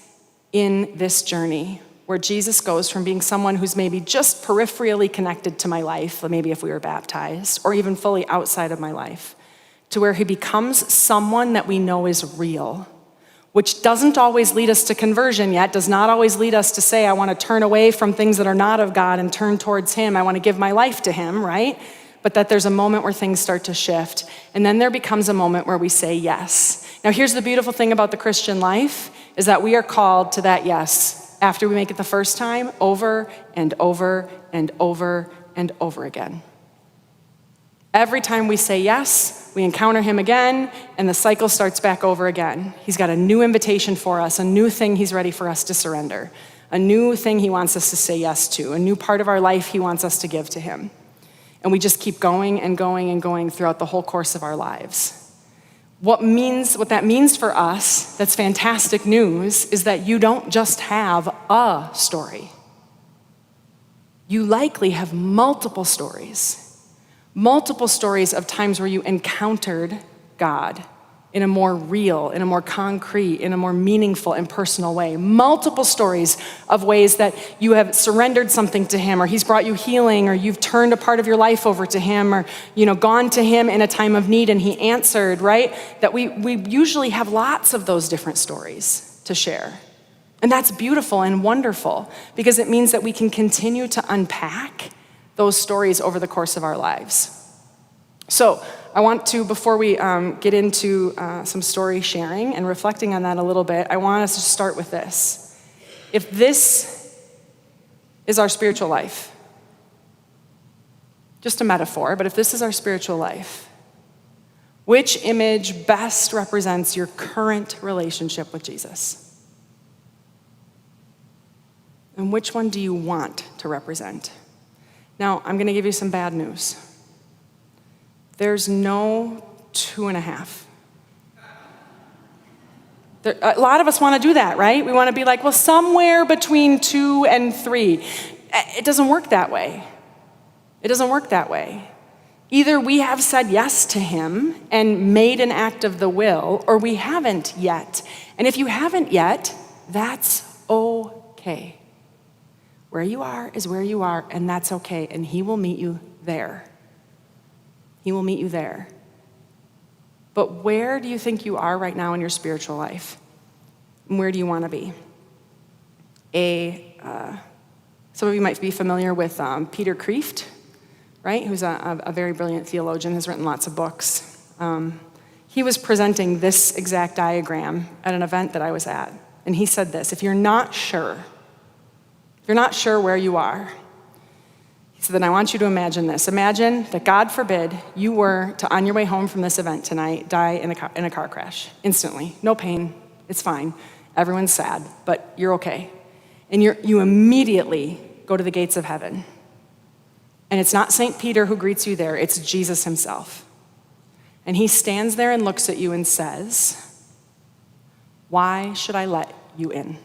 in this journey where Jesus goes from being someone who's maybe just peripherally connected to my life, maybe if we were baptized, or even fully outside of my life, to where he becomes someone that we know is real, which doesn't always lead us to conversion yet, does not always lead us to say, I want to turn away from things that are not of God and turn towards him. I want to give my life to him, right? But that there's a moment where things start to shift. And then there becomes a moment where we say yes. Now here's the beautiful thing about the Christian life, is that we are called to that yes after we make it the first time, over and over and over and over again. Every time we say yes, we encounter him again, and the cycle starts back over again. He's got a new invitation for us, a new thing he's ready for us to surrender, a new thing he wants us to say yes to, a new part of our life he wants us to give to him. And we just keep going and going and going throughout the whole course of our lives. What that means for us, that's fantastic news, is that you don't just have a story. You likely have multiple stories of times where you encountered God in a more real, in a more concrete, in a more meaningful and personal way. Multiple stories of ways that you have surrendered something to him, or he's brought you healing, or you've turned a part of your life over to him, or gone to him in a time of need and he answered, right? That we usually have lots of those different stories to share. And that's beautiful and wonderful, because it means that we can continue to unpack those stories over the course of our lives. So I want to, before we get into some story sharing and reflecting on that a little bit, I want us to start with this. If this is our spiritual life, just a metaphor, but if this is our spiritual life, which image best represents your current relationship with Jesus? And which one do you want to represent? Now, I'm going to give you some bad news. There's no 2.5. A lot of us want to do that, right? We want to be like, well, somewhere between 2 and 3. It doesn't work that way. It doesn't work that way. Either we have said yes to him and made an act of the will, or we haven't yet. And if you haven't yet, that's okay. Where you are is where you are, and that's okay, and he will meet you there. He will meet you there. But where do you think you are right now in your spiritual life? And where do you want to be? Some of you might be familiar with Peter Kreeft, right? Who's a very brilliant theologian, has written lots of books. He was presenting this exact diagram at an event that I was at, and he said this: if you're not sure where you are, he said, then I want you to imagine this. Imagine that, God forbid, you were to, on your way home from this event tonight, die in a car crash, instantly. No pain, it's fine. Everyone's sad, but you're okay. And you immediately go to the gates of heaven. And it's not St. Peter who greets you there, it's Jesus himself. And he stands there and looks at you and says, why should I let you in?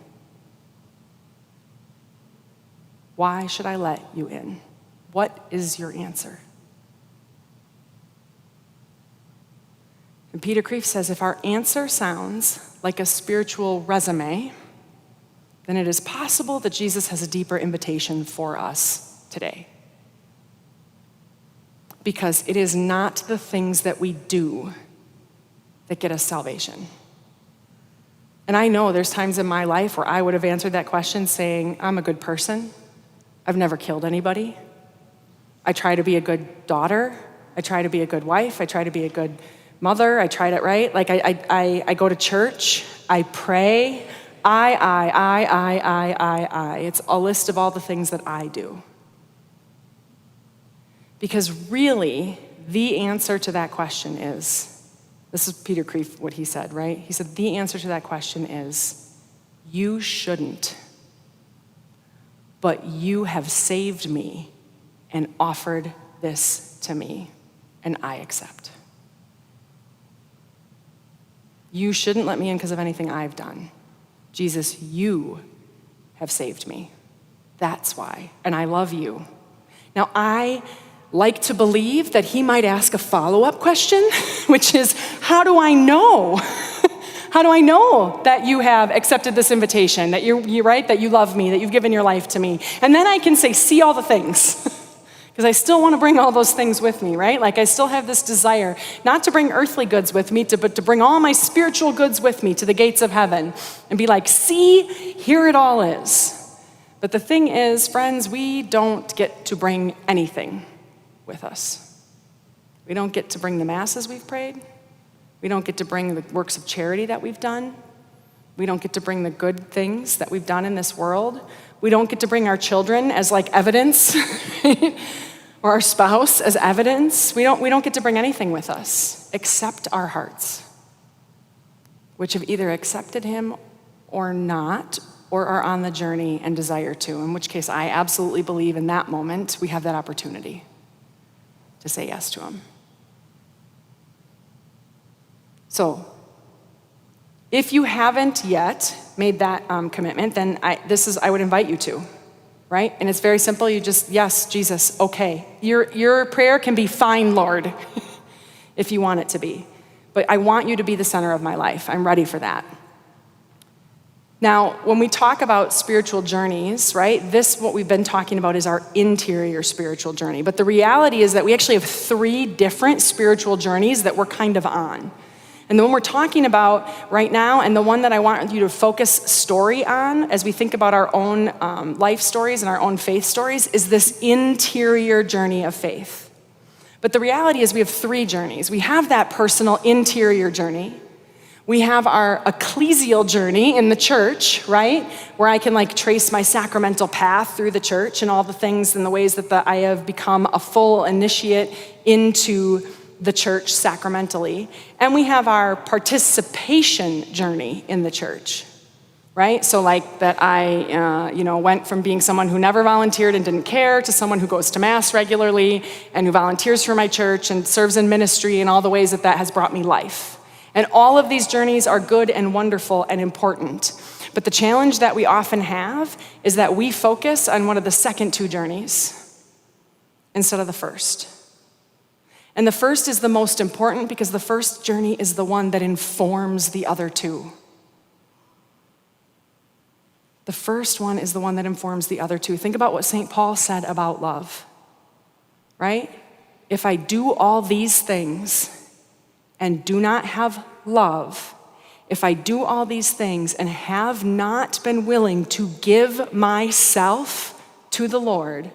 Why should I let you in? What is your answer? And Peter Kreeft says, if our answer sounds like a spiritual resume, then it is possible that Jesus has a deeper invitation for us today. Because it is not the things that we do that get us salvation. And I know there's times in my life where I would have answered that question saying, I'm a good person. I've never killed anybody. I try to be a good daughter. I try to be a good wife. I try to be a good mother. I tried it right. Like I go to church. I pray. I. It's a list of all the things that I do. Because really, the answer to that question is, this is Peter Kreeft, what he said, right? He said, the answer to that question is, you shouldn't, but you have saved me and offered this to me, and I accept. You shouldn't let me in because of anything I've done. Jesus, you have saved me. That's why, and I love you. Now, I like to believe that he might ask a follow-up question, which is, how do I know? How do I know that you have accepted this invitation, that you're right, that you love me, that you've given your life to me? And then I can say, see all the things. Because I still want to bring all those things with me, right? Like I still have this desire, not to bring earthly goods with me, but to bring all my spiritual goods with me to the gates of heaven and be like, see, here it all is. But the thing is, friends, we don't get to bring anything with us. We don't get to bring the masses we've prayed. We don't get to bring the works of charity that we've done. We don't get to bring the good things that we've done in this world. We don't get to bring our children as like evidence, or our spouse as evidence. We don't get to bring anything with us except our hearts, which have either accepted him or not, or are on the journey and desire to, in which case I absolutely believe in that moment we have that opportunity to say yes to him. So, if you haven't yet made that commitment, then I would invite you to, right? And it's very simple. You just, yes, Jesus, okay. Your prayer can be fine, Lord, if you want it to be. But I want you to be the center of my life. I'm ready for that. Now, when we talk about spiritual journeys, right, what we've been talking about is our interior spiritual journey. But the reality is that we actually have 3 different spiritual journeys that we're kind of on. And the one we're talking about right now, and the one that I want you to focus story on as we think about our own life stories and our own faith stories, is this interior journey of faith. But the reality is we have 3 journeys. We have that personal interior journey. We have our ecclesial journey in the church, right? Where I can like trace my sacramental path through the church and all the things and the ways that I have become a full initiate into the church sacramentally. And we have our participation journey in the church, right? So like that I went from being someone who never volunteered and didn't care to someone who goes to Mass regularly and who volunteers for my church and serves in ministry and all the ways that has brought me life. And all of these journeys are good and wonderful and important. But the challenge that we often have is that we focus on one of the second 2 journeys instead of the first. And the first is the most important because the first journey is the one that informs the other 2. The first one is the one that informs the other 2. Think about what St. Paul said about love, right? If I do all these things and do not have love, if I do all these things and have not been willing to give myself to the Lord,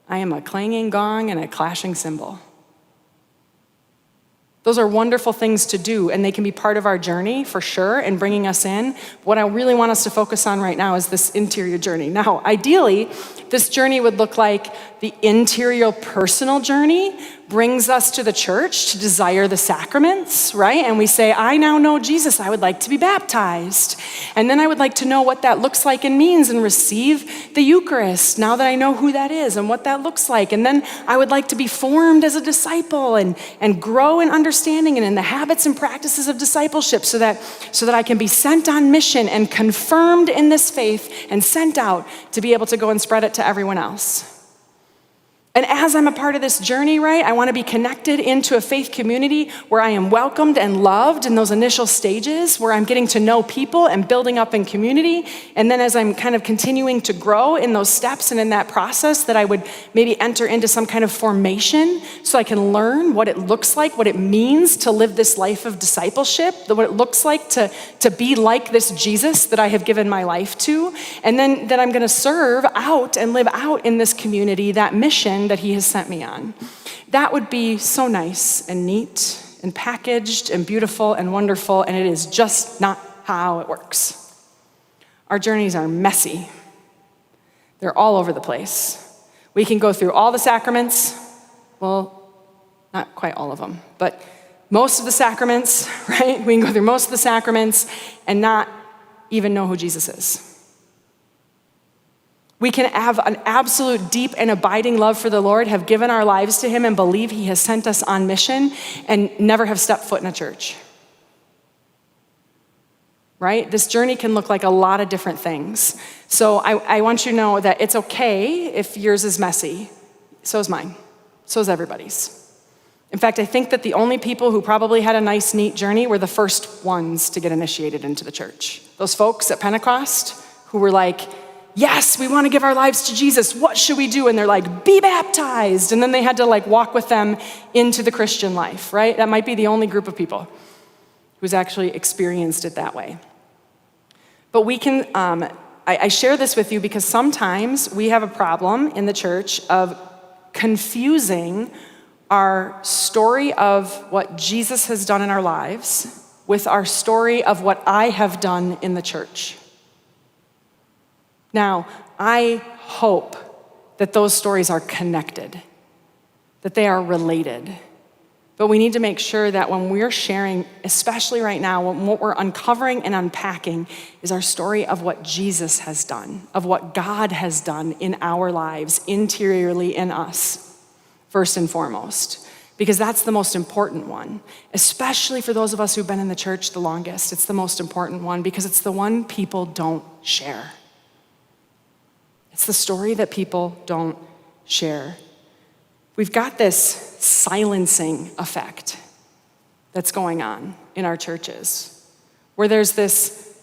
I am a clanging gong and a clashing cymbal. Those are wonderful things to do, and they can be part of our journey for sure and bringing us in. What I really want us to focus on right now is this interior journey. Now, ideally, this journey would look like the interior personal journey brings us to the church to desire the sacraments, right? And we say, I now know Jesus, I would like to be baptized. And then I would like to know what that looks like and means and receive the Eucharist now that I know who that is and what that looks like. And then I would like to be formed as a disciple and grow in understanding and in the habits and practices of discipleship so that I can be sent on mission and confirmed in this faith and sent out to be able to go and spread it to everyone else. And as I'm a part of this journey, right, I want to be connected into a faith community where I am welcomed and loved in those initial stages, where I'm getting to know people and building up in community. And then as I'm kind of continuing to grow in those steps and in that process, that I would maybe enter into some kind of formation so I can learn what it looks like, what it means to live this life of discipleship, what it looks like to be like this Jesus that I have given my life to. And then that I'm going to serve out and live out in this community, that mission that he has sent me on. That would be so nice and neat and packaged and beautiful and wonderful, and it is just not how it works. Our journeys are messy. They're all over the place. We can go through all the sacraments, well, not quite all of them, but most of the sacraments, right? We can go through most of the sacraments and not even know who Jesus is. We can have an absolute deep and abiding love for the Lord, have given our lives to him and believe he has sent us on mission and never have stepped foot in a church. Right? This journey can look like a lot of different things. So I want you to know that it's okay if yours is messy. So is mine. So is everybody's. In fact, I think that the only people who probably had a nice, neat journey were the first ones to get initiated into the church. Those folks at Pentecost who were like, yes, we want to give our lives to Jesus. What should we do? And they're like, be baptized. And then they had to like walk with them into the Christian life, right? That might be the only group of people who's actually experienced it that way. But we can, I share this with you because sometimes we have a problem in the church of confusing our story of what Jesus has done in our lives with our story of what I have done in the church. Now, I hope that those stories are connected, that they are related. But we need to make sure that when we're sharing, especially right now, what we're uncovering and unpacking is our story of what Jesus has done, of what God has done in our lives, interiorly in us, first and foremost. Because that's the most important one, especially for those of us who've been in the church the longest. It's the most important one because it's the one people don't share. It's the story that people don't share. We've got this silencing effect that's going on in our churches, where there's this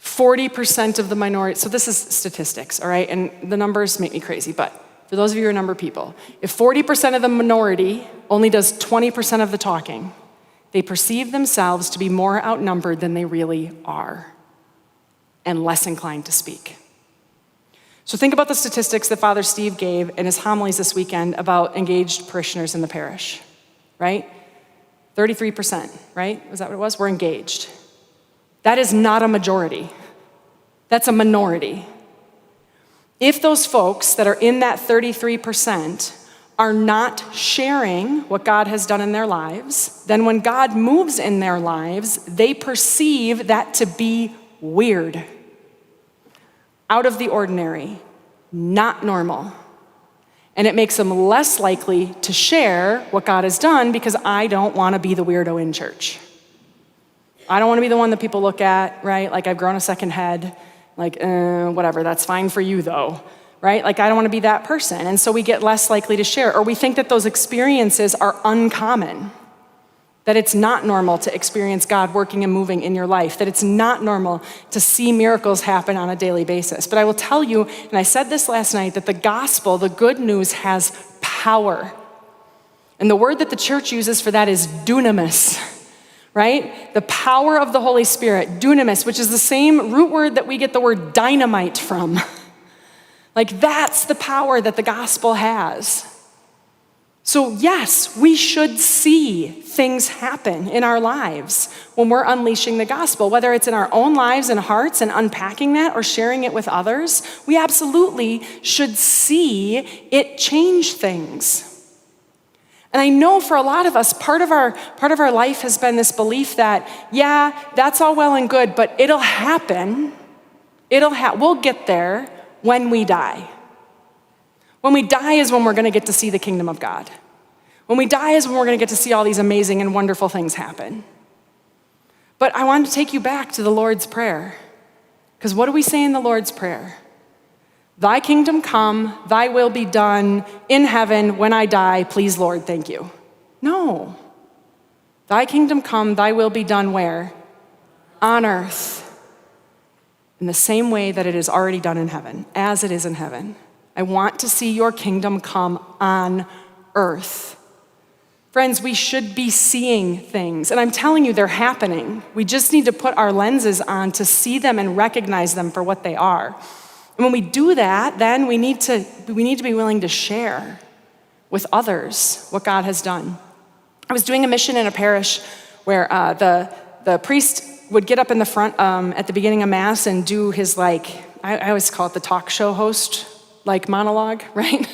40% of the minority. So this is statistics, all right? And the numbers make me crazy, but for those of you who are number people, if 40% of the minority only does 20% of the talking, they perceive themselves to be more outnumbered than they really are and less inclined to speak. So think about the statistics that Father Steve gave in his homilies this weekend about engaged parishioners in the parish, right? 33%, right? Was that what it was? We're engaged. That is not a majority. That's a minority. If those folks that are in that 33% are not sharing what God has done in their lives, then when God moves in their lives, they perceive that to be weird. Out of the ordinary, not normal. And it makes them less likely to share what God has done because I don't want to be the weirdo in church. I don't want to be the one that people look at, right? Like I've grown a second head, like, whatever, that's fine for you though, right? Like I don't want to be that person. And so we get less likely to share, or we think that those experiences are uncommon. That it's not normal to experience God working and moving in your life, that it's not normal to see miracles happen on a daily basis. But I will tell you, and I said this last night, that the gospel, the good news, has power. And the word that the church uses for that is dunamis, right? The power of the Holy Spirit, dunamis, which is the same root word that we get the word dynamite from. Like that's the power that the gospel has. So yes, we should see things happen in our lives when we're unleashing the gospel, whether it's in our own lives and hearts and unpacking that or sharing it with others. We absolutely should see it change things. And I know for a lot of us, part of our life has been this belief that, yeah, that's all well and good, but it'll happen. We'll get there when we die. When we die is when we're going to get to see the kingdom of God. When we die is when we're going to get to see all these amazing and wonderful things happen. But I want to take you back to the Lord's Prayer. Because what do we say in the Lord's Prayer? Thy kingdom come, thy will be done in heaven when I die, please Lord, thank you. No. Thy kingdom come, thy will be done where? On earth. In the same way that it is already done in heaven, as it is in heaven. I want to see your kingdom come on earth. Friends, we should be seeing things, and I'm telling you, they're happening. We just need to put our lenses on to see them and recognize them for what they are. And when we do that, then we need to be willing to share with others what God has done. I was doing a mission in a parish where the priest would get up in the front at the beginning of Mass and do his, I always call it the talk show host, monologue, right?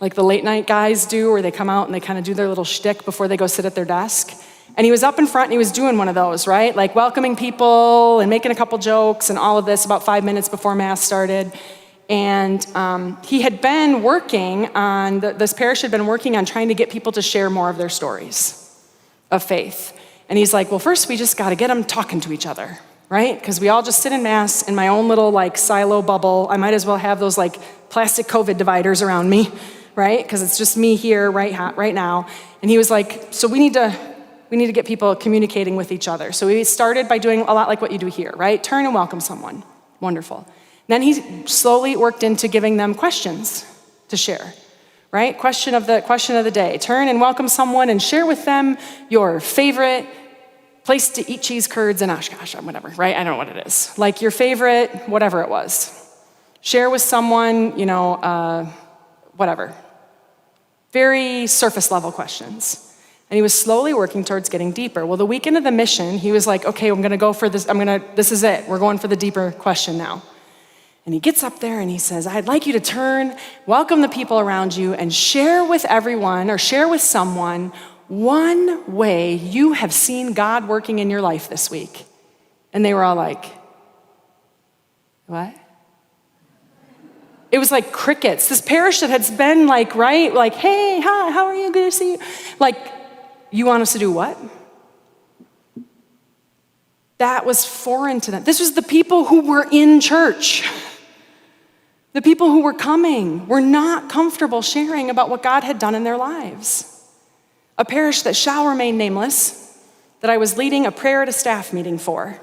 Like the late night guys do, where they come out and they kind of do their little shtick before they go sit at their desk. And he was up in front and he was doing one of those, right? Like welcoming people and making a couple jokes and all of this about 5 minutes before Mass started. And he had been working on, this parish had been working on trying to get people to share more of their stories of faith. And he's like, well, first we just got to get them talking to each other, right? Because we all just sit in Mass in my own little silo bubble. I might as well have those plastic COVID dividers around me, right? Because it's just me here right now. And he was like, so we need to get people communicating with each other. So we started by doing a lot like what you do here, right? Turn and welcome someone. Wonderful. Then he slowly worked into giving them questions to share, right? Question of the day. Turn and welcome someone and share with them your favorite place to eat cheese curds in Oshkosh, or whatever, right? I don't know what it is. Your favorite, whatever it was. Share with someone, whatever. Very surface level questions. And he was slowly working towards getting deeper. Well, the weekend of the mission, he was like, okay, I'm gonna go for this, this is it. We're going for the deeper question now. And he gets up there and he says, I'd like you to turn, welcome the people around you, and share with everyone or share with someone one way you have seen God working in your life this week. And they were all like, what? It was like crickets. This parish that had been hey, hi, how are you? Good to see you. You want us to do what? That was foreign to them. This was the people who were in church. The people who were coming were not comfortable sharing about what God had done in their lives. A parish that shall remain nameless, that I was leading a prayer at a staff meeting for.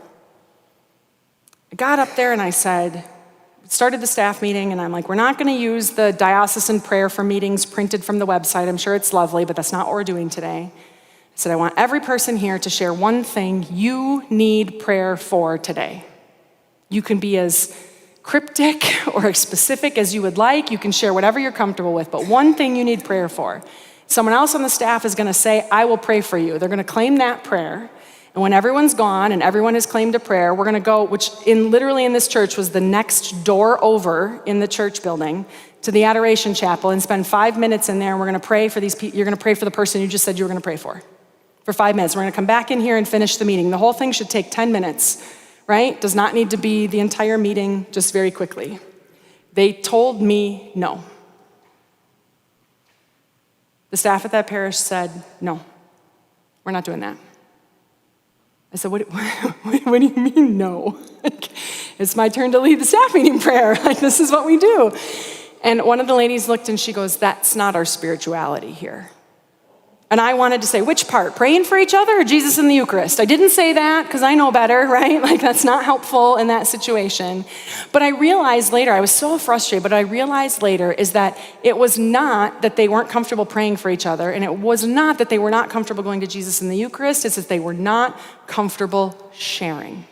I got up there and I started the staff meeting and I'm like, we're not gonna use the diocesan prayer for meetings printed from the website. I'm sure it's lovely, but that's not what we're doing today. I said, I want every person here to share one thing you need prayer for today. You can be as cryptic or as specific as you would like. You can share whatever you're comfortable with, but one thing you need prayer for. Someone else on the staff is gonna say, I will pray for you. They're gonna claim that prayer. And when everyone's gone and everyone has claimed a prayer, we're gonna go, which literally in this church was the next door over in the church building, to the Adoration Chapel and spend 5 minutes in there and we're gonna pray for these people. You're gonna pray for the person you just said you were gonna pray for 5 minutes. We're gonna come back in here and finish the meeting. The whole thing should take 10 minutes, right? Does not need to be the entire meeting, just very quickly. They told me no. The staff at that parish said, no, we're not doing that. I said, what do you mean no? It's my turn to lead the staff meeting prayer. This is what we do. And one of the ladies looked and she goes, that's not our spirituality here. And I wanted to say, which part? Praying for each other or Jesus in the Eucharist? I didn't say that because I know better, right? That's not helpful in that situation. But I realized later, I was so frustrated, but I realized later is that it was not that they weren't comfortable praying for each other, and it was not that they were not comfortable going to Jesus in the Eucharist, it's that they were not comfortable sharing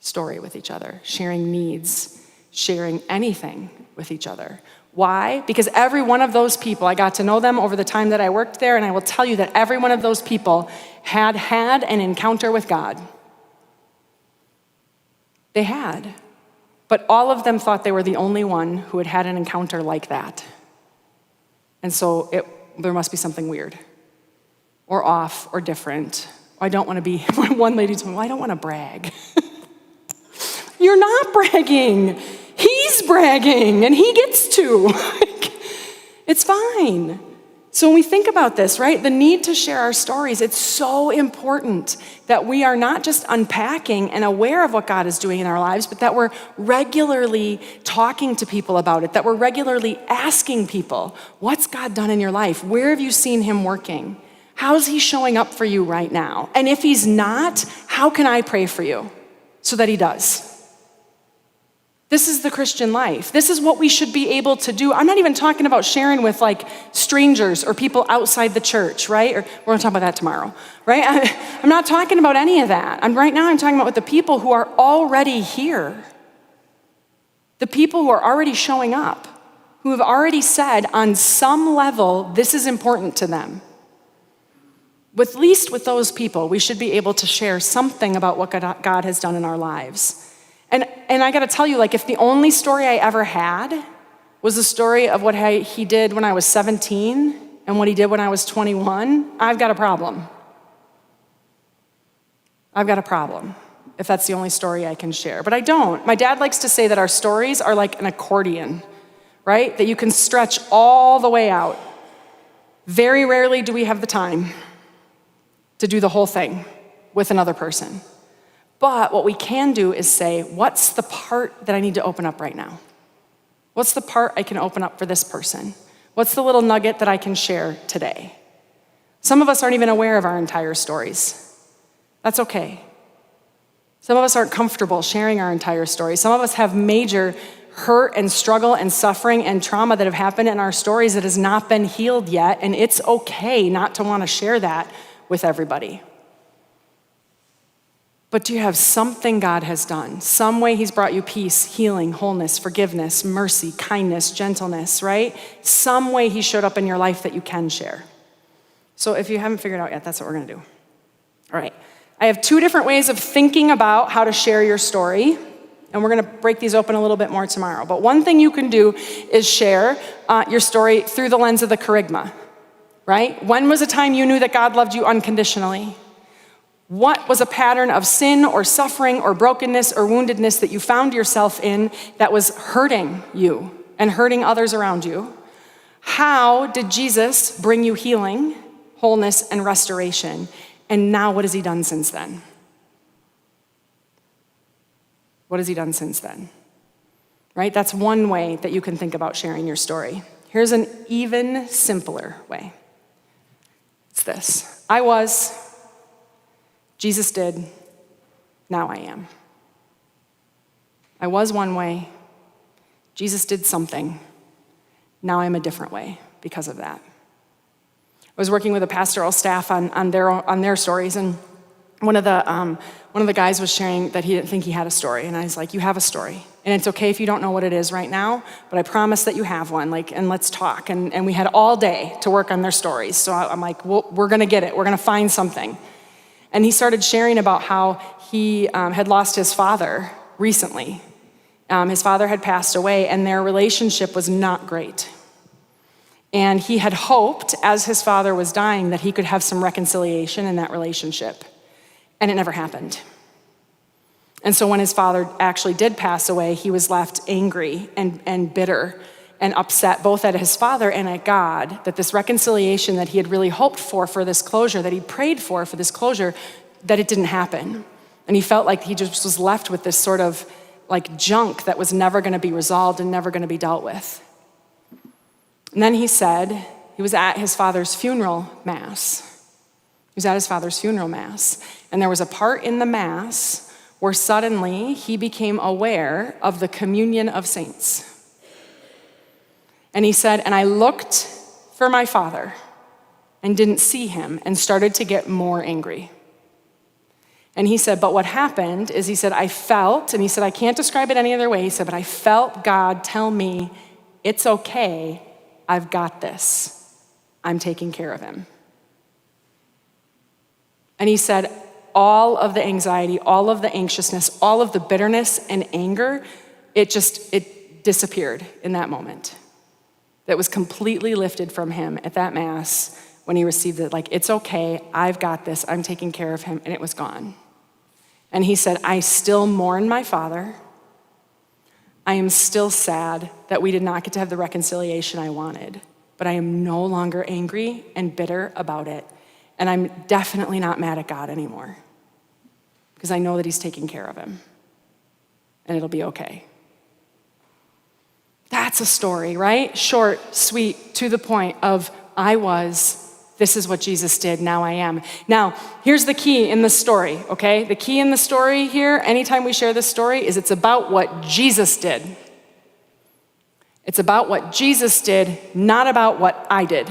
story with each other, sharing needs, sharing anything with each other. Why? Because every one of those people, I got to know them over the time that I worked there, and I will tell you that every one of those people had an encounter with God. They had. But all of them thought they were the only one who had had an encounter like that. And so there must be something weird or off or different. I don't want to be, one lady told me, well, I don't want to brag. You're not bragging. He's bragging, and he gets to. It's fine. So when we think about this, right, the need to share our stories, it's so important that we are not just unpacking and aware of what God is doing in our lives, but that we're regularly talking to people about it, that we're regularly asking people, what's God done in your life? Where have you seen him working? How's he showing up for you right now? And if he's not, how can I pray for you so that he does? This is the Christian life. This is what we should be able to do. I'm not even talking about sharing with like strangers or people outside the church, right? Or we're gonna talk about that tomorrow, right? I'm not talking about any of that. Right now I'm talking about with the people who are already here. The people who are already showing up, who have already said on some level, this is important to them. At least with those people, we should be able to share something about what God has done in our lives. And I gotta tell you, like, if the only story I ever had was the story of what he did when I was 17 and what he did when I was 21, I've got a problem. I've got a problem if that's the only story I can share. But I don't. My dad likes to say that our stories are like an accordion, right? That you can stretch all the way out. Very rarely do we have the time to do the whole thing with another person. But what we can do is say, what's the part that I need to open up right now? What's the part I can open up for this person? What's the little nugget that I can share today? Some of us aren't even aware of our entire stories. That's okay. Some of us aren't comfortable sharing our entire stories. Some of us have major hurt and struggle and suffering and trauma that have happened in our stories that has not been healed yet, and it's okay not to want to share that with everybody. But do you have something God has done? Some way he's brought you peace, healing, wholeness, forgiveness, mercy, kindness, gentleness, right? Some way he showed up in your life that you can share. So if you haven't figured out yet, that's what we're gonna do. All right, I have 2 different ways of thinking about how to share your story, and we're gonna break these open a little bit more tomorrow. But one thing you can do is share your story through the lens of the kerygma, right? When was a time you knew that God loved you unconditionally? What was a pattern of sin or suffering or brokenness or woundedness that you found yourself in that was hurting you and hurting others around you? How did Jesus bring you healing, wholeness, and restoration? And now what has he done since then? What has he done since then? Right? That's one way that you can think about sharing your story. Here's an even simpler way. It's this. I was, Jesus did, now I am. I was one way, Jesus did something, now I'm a different way because of that. I was working with a pastoral staff on their stories, and one of the guys was sharing that he didn't think he had a story, and I was like, you have a story, and it's okay if you don't know what it is right now, but I promise that you have one, and let's talk. And we had all day to work on their stories, so I'm like, well, we're gonna get it, we're gonna find something. And he started sharing about how he had lost his father recently. His father had passed away, and their relationship was not great. And he had hoped, as his father was dying, that he could have some reconciliation in that relationship. And it never happened. And so when his father actually did pass away, he was left angry and bitter and upset both at his father and at God, that this reconciliation that he had really hoped for this closure, that he prayed for this closure, that it didn't happen. And he felt like he just was left with this sort of like junk that was never gonna be resolved and never gonna be dealt with. And then he said, he was at his father's funeral mass. He was at his father's funeral mass. And there was a part in the mass where suddenly he became aware of the communion of saints. And he said, and I looked for my father and didn't see him and started to get more angry. And he said, but what happened is, he said, I felt, and he said, I can't describe it any other way. He said, but I felt God tell me, it's okay, I've got this. I'm taking care of him. And he said, all of the anxiety, all of the anxiousness, all of the bitterness and anger, it disappeared in that moment. That was completely lifted from him at that Mass when he received it. Like, it's okay, I've got this, I'm taking care of him, and it was gone. And he said, I still mourn my father. I am still sad that we did not get to have the reconciliation I wanted, but I am no longer angry and bitter about it. And I'm definitely not mad at God anymore because I know that he's taking care of him and it'll be okay. That's a story, right? Short, sweet, to the point of I was, this is what Jesus did, now I am. Now, here's the key in the story, okay? The key in the story here, anytime we share this story, is it's about what Jesus did. It's about what Jesus did, not about what I did.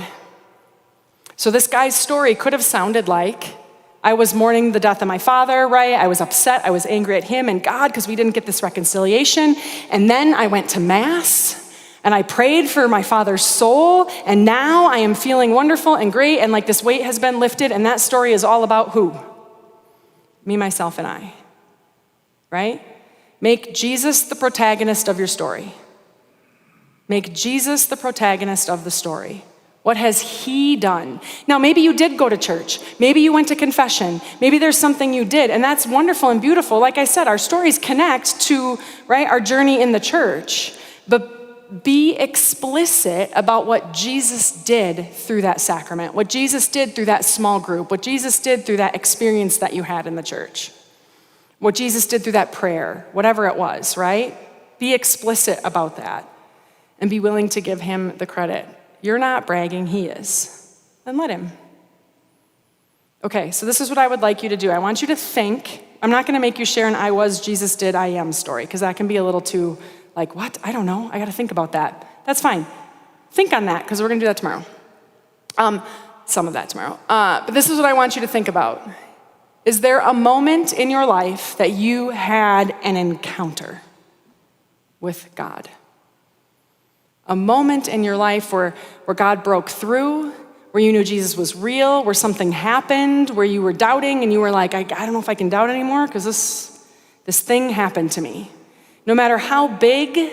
So this guy's story could have sounded like, I was mourning the death of my father, right? I was upset, I was angry at him and God because we didn't get this reconciliation. And then I went to Mass and I prayed for my father's soul. And now I am feeling wonderful and great and like this weight has been lifted. And that story is all about who? Me, myself, and I, right? Make Jesus the protagonist of your story. Make Jesus the protagonist of the story. What has he done? Now, maybe you did go to church. Maybe you went to confession. Maybe there's something you did, and that's wonderful and beautiful. Like I said, our stories connect to, right, our journey in the church. But be explicit about what Jesus did through that sacrament, what Jesus did through that small group, what Jesus did through that experience that you had in the church, what Jesus did through that prayer, whatever it was, right? Be explicit about that and be willing to give him the credit. You're not bragging, he is. Then let him. Okay, so this is what I would like you to do. I want you to think. I'm not gonna make you share an I was, Jesus did, I am story, because that can be a little too like, what? I don't know, I gotta think about that. That's fine. Think on that, because we're gonna do that tomorrow. Some of that tomorrow. But this is what I want you to think about. Is there a moment in your life that you had an encounter with God? A moment in your life where God broke through, where you knew Jesus was real, where something happened, where you were doubting and you were like, I don't know if I can doubt anymore because this thing happened to me. No matter how big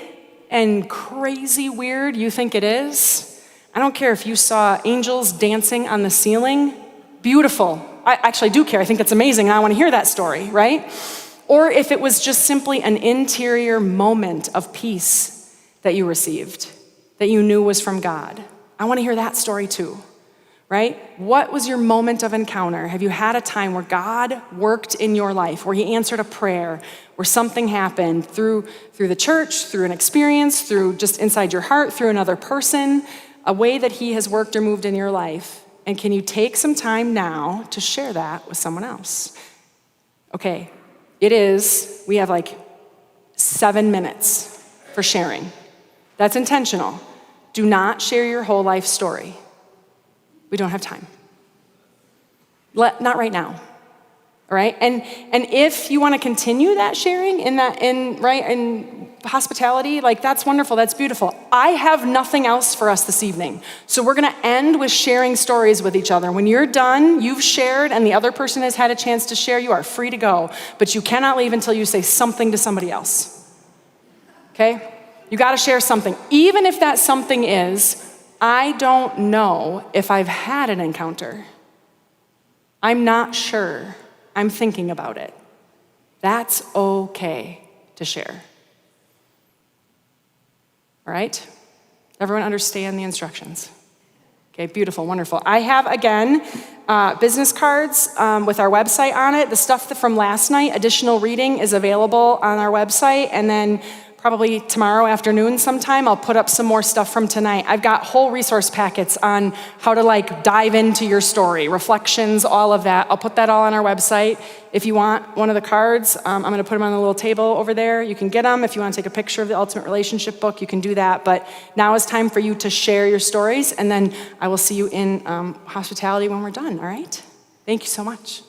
and crazy weird you think it is, I don't care if you saw angels dancing on the ceiling, beautiful. I actually do care, I think that's amazing and I want to hear that story, right? Or if it was just simply an interior moment of peace that you received, that you knew was from God. I want to hear that story too, right? What was your moment of encounter? Have you had a time where God worked in your life, where he answered a prayer, where something happened through the church, through an experience, through just inside your heart, through another person, a way that he has worked or moved in your life? And can you take some time now to share that with someone else? Okay, we have like 7 minutes for sharing. That's intentional. Do not share your whole life story. We don't have time. Not right now. All right? And if you want to continue that sharing in hospitality, like that's wonderful, that's beautiful. I have nothing else for us this evening. So we're going to end with sharing stories with each other. When you're done, you've shared and the other person has had a chance to share, you are free to go, but you cannot leave until you say something to somebody else. Okay? You got to share something. Even if that something is, I don't know if I've had an encounter. I'm not sure. I'm thinking about it. That's okay to share. All right? Everyone understand the instructions? Okay, beautiful, wonderful. I have, again, business cards with our website on it. The stuff from last night, additional reading, is available on our website. And then probably tomorrow afternoon sometime, I'll put up some more stuff from tonight. I've got whole resource packets on how to dive into your story, reflections, all of that. I'll put that all on our website. If you want one of the cards, I'm gonna put them on the little table over there. You can get them. If you wanna take a picture of the Ultimate Relationship book, you can do that. But now is time for you to share your stories, and then I will see you in hospitality when we're done, all right? Thank you so much.